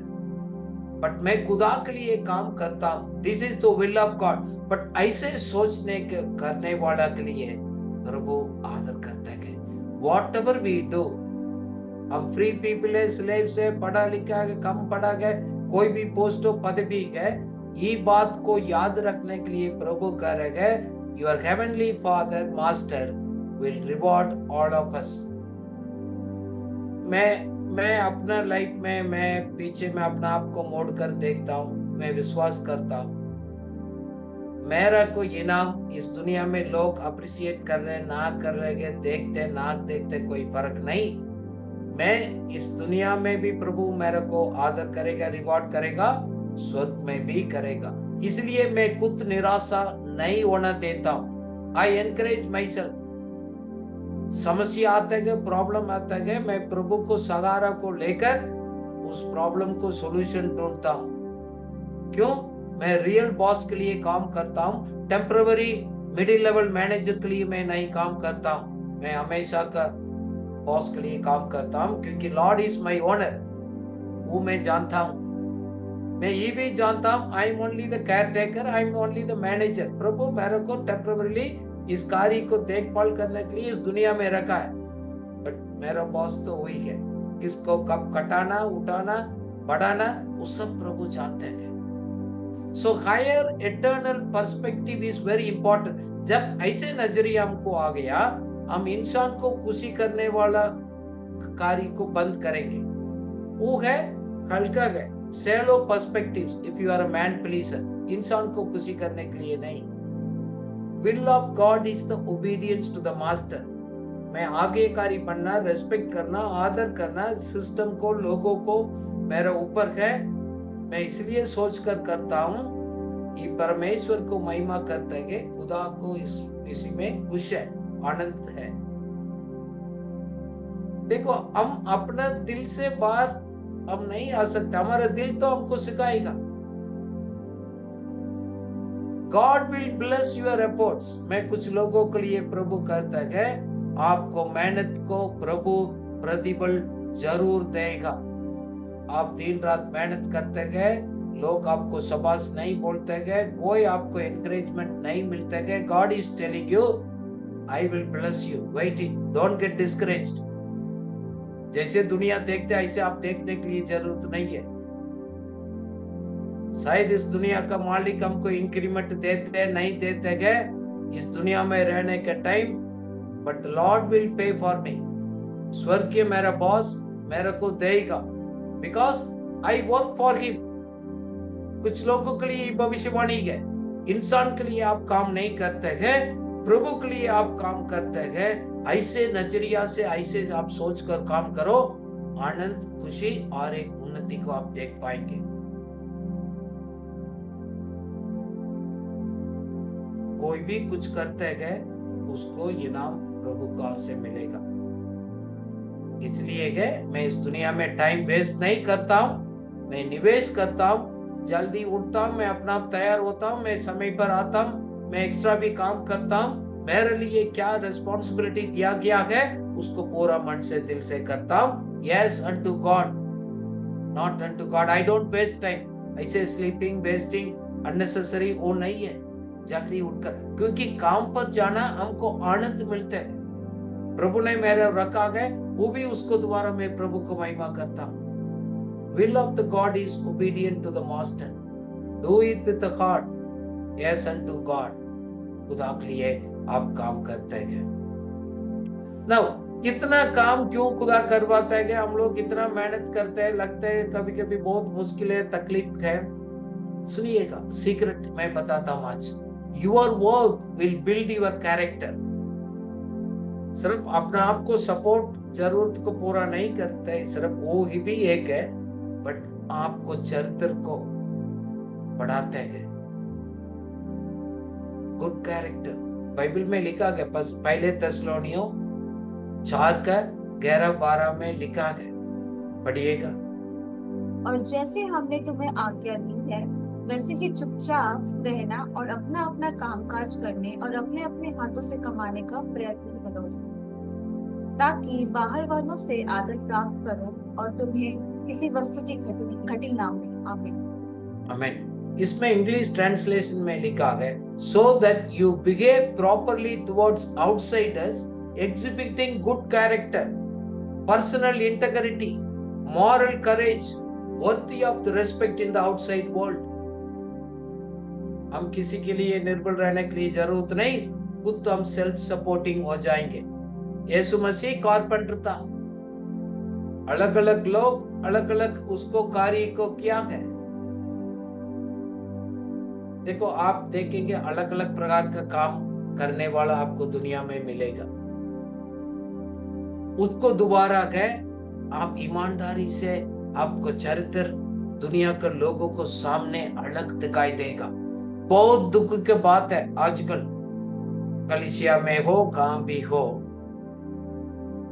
बट मैं खुदा के लिए काम करता हूँ. This is the will of God. But ऐसे सोचने के करने वाला के लिए प्रभु आदर करता है. वॉट एवर वी डू, हम फ्री पीपल है, स्लेव्स है, पढ़ा लिखा है, कम पढ़ा गया, कोई भी पोस्ट हो, पदवी है, ये बात को याद रखने के लिए प्रभु कह रहे हैं your heavenly father master will reward all of us. मैं अपना लाइफ में मैं पीछे में अपना आप को मोड़ कर देखता हूँ. मैं विश्वास करता हूँ मेरा को इनाम इस दुनिया में लोग अप्रिशिएट कर रहे ना कर रहे, देखते ना देखते कोई फर्क नहीं. मैं इस दुनिया में भी प्रभु मेरे को आदर करेगा, रिवॉर्ड करेगा, स्वर्ग में भी करेगा. इसलिए मैं खुद निराशा नहीं होना देता हूँ. I encourage my self. समस्या आता है, प्रॉब्लम आता है, मैं प्रभु को सहारा को लेकर उस प्रॉब्लम को सॉल्यूशन ढूंढता हूँ. क्यों? मैं रियल बॉस के लिए काम करता हूँ. टेम्पररी मिडिल लेवल मैनेजर के लिए मैं नहीं काम करता हूँ. मैं हमेशा का बॉस के लिए काम करता हूँ, क्योंकि लॉर्ड इज माई ओनर. वो मैं जानता हूँ. मैं ये भी जानता हूँ I am only the caretaker, I am only the manager. प्रभु मेरे को टेम्पररीली इस कार्य को देखभाल करने के लिए इस दुनिया में रखा है. बट मेरा बॉस तो वही है. किसको कब कटाना, उठाना, बढ़ाना, वो सब प्रभु जानते हैं. So higher eternal perspective is very important. जब ऐसे नजरिया हमको आ गया, हम इंसान को खुशी करने वाला कार्य को बंद करेंगे. वो है हल्का है shallow perspectives. If you are a man pleaser, इंसान को खुशी करने के लिए नहीं. Will of God is the obedience to the master. मैं आगे कार्य बनना, रेस्पेक्ट करना, आदर करना, सिस्टम को, लोगों को मेरे ऊपर है. मैं इसलिए सोचकर करता हूँ कि परमेश्वर को महिमा करते हैं, खुदा को इसी में खुश है, आनंद है. देखो, हम अपना दिल से बाहर हम नहीं आ सकते. हमारा दिल तो हमको सिखाएगा. God will bless your efforts. मैं कुछ लोगों के लिए प्रभु कहता है आपको मेहनत को प्रभु प्रतिफल जरूर देगा. आप दिन रात मेहनत करते गए, लोग आपको शाबाश नहीं बोलते गए, कोई आपको एनकरेजमेंट नहीं मिलते गए. God is telling you, I will bless you. Wait it. Don't get discouraged. जैसे दुनिया देखते ऐसे आप देखने के लिए जरूरत नहीं है. शायद इस दुनिया का मालिक हमको इंक्रीमेंट देते नहीं देते गए इस दुनिया में रहने के time, but Lord will pay for me. स्वर्गीय मेरा बॉस मेरे को देगा, because I work for him. कुछ लोगों के लिए भविष्यवाणी है. इंसान के लिए आप काम नहीं करते हैं, प्रभु के लिए आप काम करते हैं. ऐसे नजरिया से ऐसे आप सोचकर काम करो, आनंद, खुशी और एक उन्नति को आप देख पाएंगे. कोई भी कुछ करते गए उसको इनाम प्रभु का से मिलेगा. इसलिए गए मैं इस दुनिया में टाइम वेस्ट नहीं करता हूँ, मैं निवेश करता हूँ. जल्दी उठता हूँ, मैं अपना तैयार होता हूँ, मैं समय पर आता हूँ, मैं एक्स्ट्रा भी काम करता हूँ. मेरे लिए क्या रिस्पॉन्सिबिलिटी दिया गया है उसको पूरा मन से दिल से करता हूँ. Yes unto God, not unto God. I don't waste time. ऐसे स्लीपिंग, वेस्टिंग, अननेसेसरी वो नहीं है. जल्दी उठकर, क्योंकि काम पर जाना हमको आनंद मिलता है. प्रभु ने मेरा रखा है, वो भी उसको द्वारा मैं प्रभु को महिमा करता हूँ। Will of the God is obedient to the master. Do it with the heart. Yes unto God. खुदा के लिए आप काम करते हैं। Now, इतना काम क्यों खुदा करवाता है? हम लोग इतना मेहनत करते हैं, लगता है कभी कभी बहुत मुश्किल है, तकलीफ है। सुनिएगा, सीक्रेट मैं बताता हूं आज। Your work will build your character. सिर्फ अपना आप को सपोर्ट जरूरत को पूरा नहीं करता है, सिर्फ वो ही भी एक है, बट आपको चरित्र को बढ़ाते हैं। गुड कैरेक्टर बाइबल में लिखा गया, बस पहले तेसलोनियों 4:11-12 में लिखा गया, पढ़िएगा। और जैसे हमने तुम्हें आज्ञा दी है वैसे ही चुपचाप रहना और अपना अपना कामकाज करने और अपने अपने हाथों से कमाने का प्रयत्न करो, ताकि बाहर वालों से आदर प्राप्त करो और तुम्हें किसी वस्तु की घटी ना हो। आमीन। आमीन। इसमें इंग्लिश ट्रांसलेशन में लिखा है, so that you behave properly towards outsiders, exhibiting good character, personal integrity, moral courage, worthy of the respect in the outside world. हम किसी के लिए निर्बल रहने के लिए जरूरत नहीं, खुद तो हम सेल्फ सपोर्टिंग हो जाएंगे। यीशु मसीह कारपेंटर था, अलग अलग लोग अलग अलग उसको कार्य को किया है। देखो, आप देखेंगे अलग अलग प्रकार का काम करने वाला आपको दुनिया में मिलेगा। उसको दोबारा गए, आप ईमानदारी से आपको चरित्र दुनिया के लोगों को सामने अलग दिखाई देगा। बहुत दुख की बात है, आजकल कलीसिया में हो, कहां भी हो,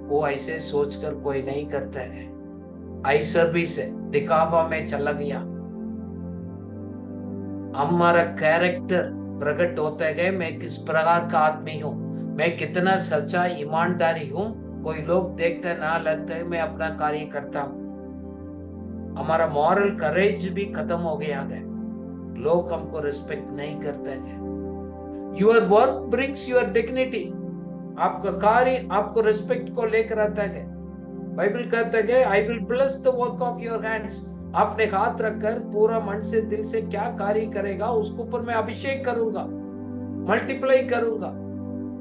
वो ऐसे सोचकर कोई नहीं करता है। आई सर्विस है, दिखावा में चला गया। हमारा कैरेक्टर प्रकट होता है, मैं किस प्रकार का आदमी हूँ, मैं कितना सच्चा ईमानदारी हूँ। कोई लोग देखते ना लगता है, मैं अपना कार्य करता हूँ। हमारा मॉरल करेज भी खत्म हो गया है, लोग हमको रिस्पेक्ट नहीं करते हैं। Your work brings your dignity, आपका कार्य आपको रिस्पेक्ट को लेकर आता है। बाइबल कहता है, I will bless the work of your hands. आपने हाथ रखकर पूरा मन से दिल से क्या कार्य करेगा, उसके ऊपर मैं अभिषेक करूंगा, मल्टीप्लाई करूंगा।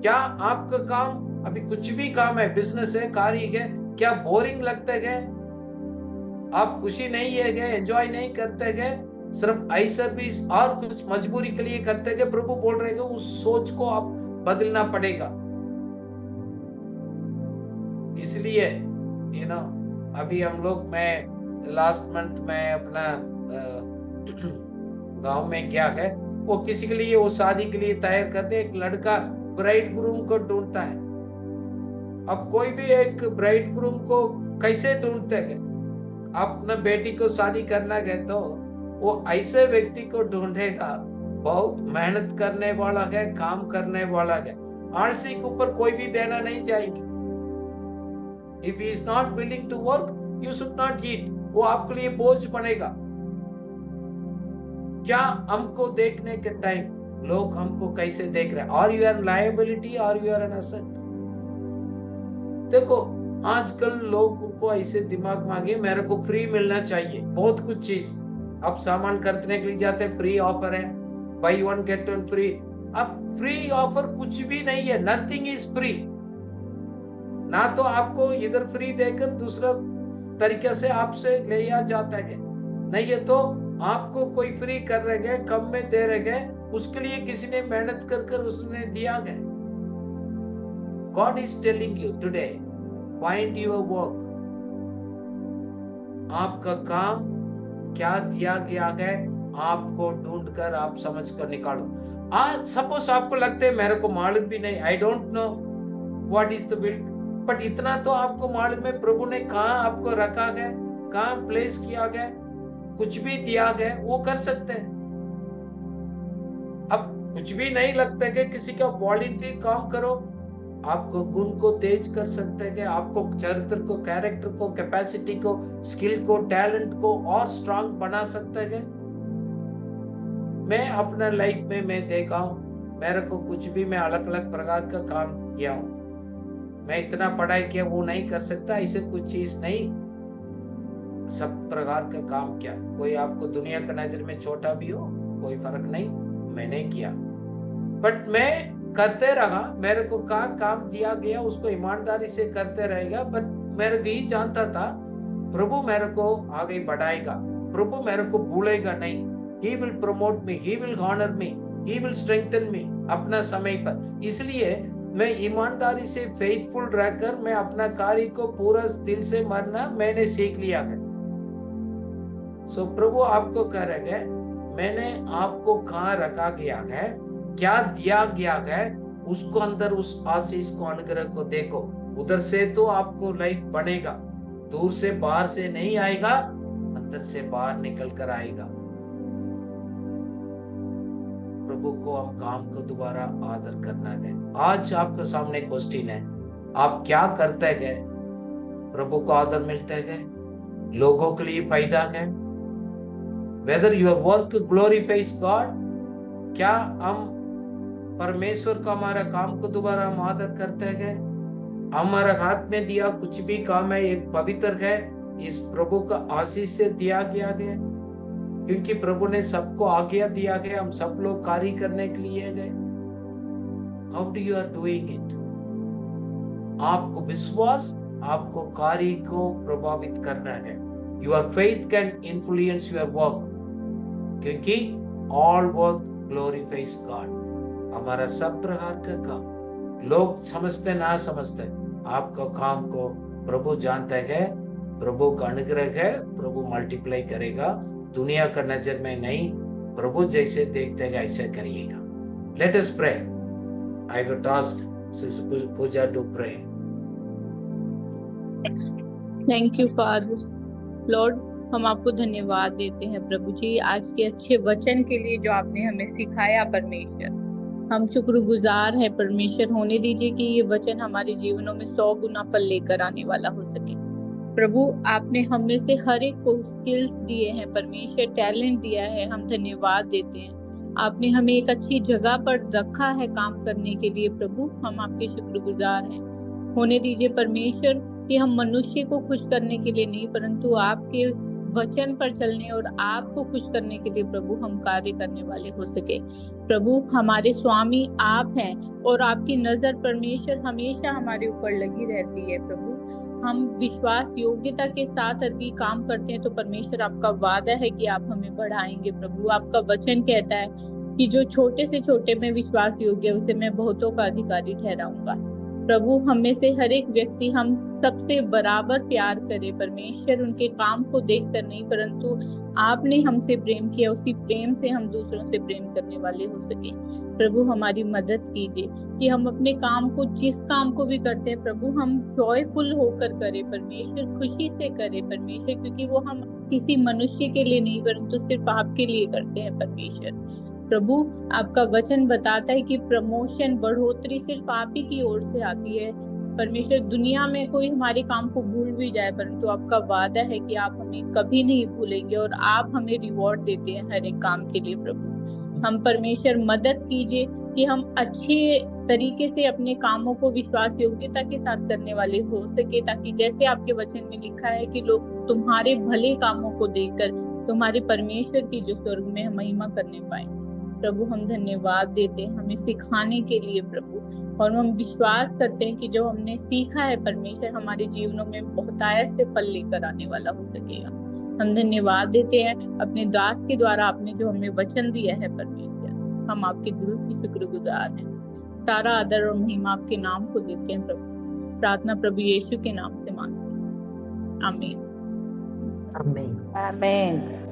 क्या आपका काम अभी कुछ भी काम है, बिजनेस है, कार्य है, क्या बोरिंग लगता है? आप खुशी नहीं है, एंजॉय नहीं करते हैं, सिर्फ आई सर्विस और कुछ मजबूरी के लिए करते हैं? प्रभु बोल रहे हैं, उस सोच को आप बदलना पड़ेगा। इसलिए अभी हम लोग, मैं लास्ट मंथ में अपना गांव में क्या है, वो किसी के लिए, वो शादी के लिए तैयार करते, एक लड़का ब्राइड ग्रूम को ढूंढता है। अब कोई भी एक ब्राइड ग्रूम को कैसे ढूंढते हैं? अपना बेटी को शादी करना है तो वो ऐसे व्यक्ति को ढूंढेगा, बहुत मेहनत करने वाला है, काम करने वाला है। आलसी के ऊपर कोई भी देना नहीं चाहिए। If he is not willing to work, you should not eat. वो आपके लिए बोझ बनेगा। क्या हमको देखने के टाइम लोग हमको कैसे देख रहे हैं? Are you an liability or you are an asset? देखो, आजकल लोगों को ऐसे दिमाग में आ गया, मेरे को फ्री मिलना चाहिए बहुत कुछ चीज। अब सामान खरीदने के लिए जाते हैं, फ्री ऑफर है, बाई 1 get 1 फ्री। अब फ्री ऑफर कुछ भी नहीं है, नथिंग इज फ्री। ना तो आपको इधर फ्री देकर दूसरा तरीके से आपसे ले जाता है, नहीं है तो आपको कोई फ्री कर रहे गए, कम में दे रहे गए, उसके लिए किसी ने मेहनत कर उसने दिया गया। God is telling you today, find your work. आपका काम क्या दिया गया है, आपको ढूंढकर आप समझ कर निकालो। आज सपोज आपको लगता है मेरे को मालूम भी नहीं, I don't know what is the build, but इतना तो आपको मालूम है प्रभु ने कहाँ आपको रखा गया, कहाँ प्लेस किया गया, कुछ भी दिया गया, वो कर सकते हैं। अब कुछ भी नहीं लगता है कि किसी का वॉलंटियर काम करो, आपको गुण को तेज कर सकते हैं, आपको चरित्र को, कैरेक्टर को, कैपेसिटी को, स्किल को, टैलेंट को और स्ट्रांग बना सकते हैं। मैं अपना लाइफ में मैं देखा हूं, मेरे को कुछ भी, मैं अलग अलग प्रकार का काम किया हूं। मैं इतना पढ़ाई किया वो नहीं कर सकता, ऐसे कुछ चीज नहीं। सब प्रकार का काम किया। कोई आपको दुनिया का नजर में छोटा भी हो, कोई फर्क नहीं, मैंने किया, बट मैं करते रहा। मेरे को काम दिया गया उसको ईमानदारी से करते रहेगा। बट मेरे को ही जानता था प्रभु मेरे को आगे बढ़ाएगा, प्रभु मेरे को भूलेगा नहीं। He will promote me, He will honor me, He will strengthen me अपना समय पर। इसलिए मैं ईमानदारी से फेथफुल रहकर मैं अपना कार्य को पूरा दिल से मरना मैंने सीख लिया है। सो प्रभु आपको कह रहे हैं, मैंने आपको कहाँ रखा गया है, क्या दिया गया है, उसको अंदर उस आशीष को, अनुग्रह को देखो। उधर से तो आपको लाइफ बनेगा, दूर से बाहर से नहीं आएगा, अंदर से बाहर निकल कर आएगा। प्रभु को हम काम को दोबारा आदर करना है। आज आपके सामने क्वेश्चन है, आप क्या करते गए? प्रभु को आदर मिलते गए, लोगों के लिए फायदा है। Whether your work glorifies God, क्या हम परमेश्वर का हमारा काम को दोबारा हम आदर करते गए? हमारा हाथ में दिया कुछ भी काम है एक पवित्र है, इस प्रभु का आशीष से दिया गया है, क्योंकि प्रभु ने सबको आज्ञा दिया गया, हम सब लोग कार्य करने के लिए गए। How do you are doing it? आपको विश्वास, आपको कार्य को प्रभावित करना है। Your faith can influence your work, क्योंकि all work glorifies God। हमारा सब प्रकार का काम, लोग समझते ना समझते, आपका काम को प्रभु जानता है, प्रभु का अनुग्रह है, प्रभु मल्टीप्लाई करेगा। दुनिया का नजर में नहीं, प्रभु जैसे देखते हैं ऐसे करिएगा। Let us pray. I would ask Sister Pooja to pray. Thank you father. Lord, हम आपको धन्यवाद देते हैं प्रभु जी आज के अच्छे वचन के लिए जो आपने हमें सिखाया परमेश्वर। हम शुक्रगुजार हैं परमेश्वर। होने दीजिए कि ये वचन हमारे जीवनों में 100 गुना फल लेकर आने वाला हो सके। प्रभु, आपने हमें से हर एक को स्किल्स दिए हैं परमेश्वर, टैलेंट दिया है, हम धन्यवाद देते हैं। आपने हमें एक अच्छी जगह पर रखा है काम करने के लिए प्रभु, हम आपके शुक्रगुजार हैं। होने दीजिए परमेश्वर कि हम मनुष्य को खुश करने के लिए नहीं, परंतु आपके वचन पर चलने और आपको खुश करने के लिए प्रभु हम कार्य करने वाले हो सके। प्रभु, हमारे स्वामी आप हैं और आपकी नजर परमेश्वर हमेशा हमारे ऊपर लगी रहती है प्रभु। हम विश्वास योग्यता के साथ यदि काम करते हैं तो परमेश्वर आपका वादा है कि आप हमें बढ़ाएंगे प्रभु। आपका वचन कहता है कि जो छोटे से छोटे में विश्वास योग्य उसे मैं बहुतों का अधिकारी ठहराऊंगा। प्रभु, हमें से हर एक व्यक्ति हम सबसे बराबर प्यार करे परमेश्वर, उनके काम को देखकर नहीं, परंतु आपने हमसे प्रेम किया, उसी प्रेम से हम दूसरों से प्रेम करने वाले हो सके। प्रभु, हमारी मदद कीजिए कि हम अपने काम को, जिस काम को भी करते हैं प्रभु, हम जॉयफुल होकर करें परमेश्वर, खुशी से करें परमेश्वर, क्योंकि वो हम किसी मनुष्य के लिए नहीं परंतु सिर्फ आपके लिए करते हैं परमेश्वर। प्रभु, आपका वचन बताता है कि प्रमोशन, बढ़ोतरी सिर्फ आप ही की ओर से आती है परमेश्वर। दुनिया में कोई हमारे काम को भूल भी जाए परंतु आपका वादा है कि आप हमें कभी नहीं भूलेंगे और आप हमें रिवॉर्ड देते हैं हर एक काम के लिए प्रभु। हम परमेश्वर मदद कीजिए कि हम अच्छे तरीके से अपने कामों को विश्वास योग्यता के साथ करने वाले हो सके, ताकि जैसे आपके वचन में लिखा है कि लोग तुम्हारे भले कामों को देखकर तुम्हारे परमेश्वर की जो स्वर्ग में हम महिमा करने पाए। प्रभु, हम धन्यवाद देते हैं हमें सिखाने के लिए प्रभु, और हम विश्वास करते हैं कि जो हमने सीखा है परमेश्वर हमारे जीवनों में बहुतायत से फल लेकर आने वाला हो सकेगा। हम धन्यवाद देते हैं अपने दास के द्वारा आपने जो हमें वचन दिया है परमेश्वर, हम आपके दिल से शुक्रगुजार हैं। सारा आदर और महिमा आपके नाम को देते हैं प्रभु। प्रार्थना प्रभु यीशु के नाम से मांगते हैं, आमीन। आमीन। Amen.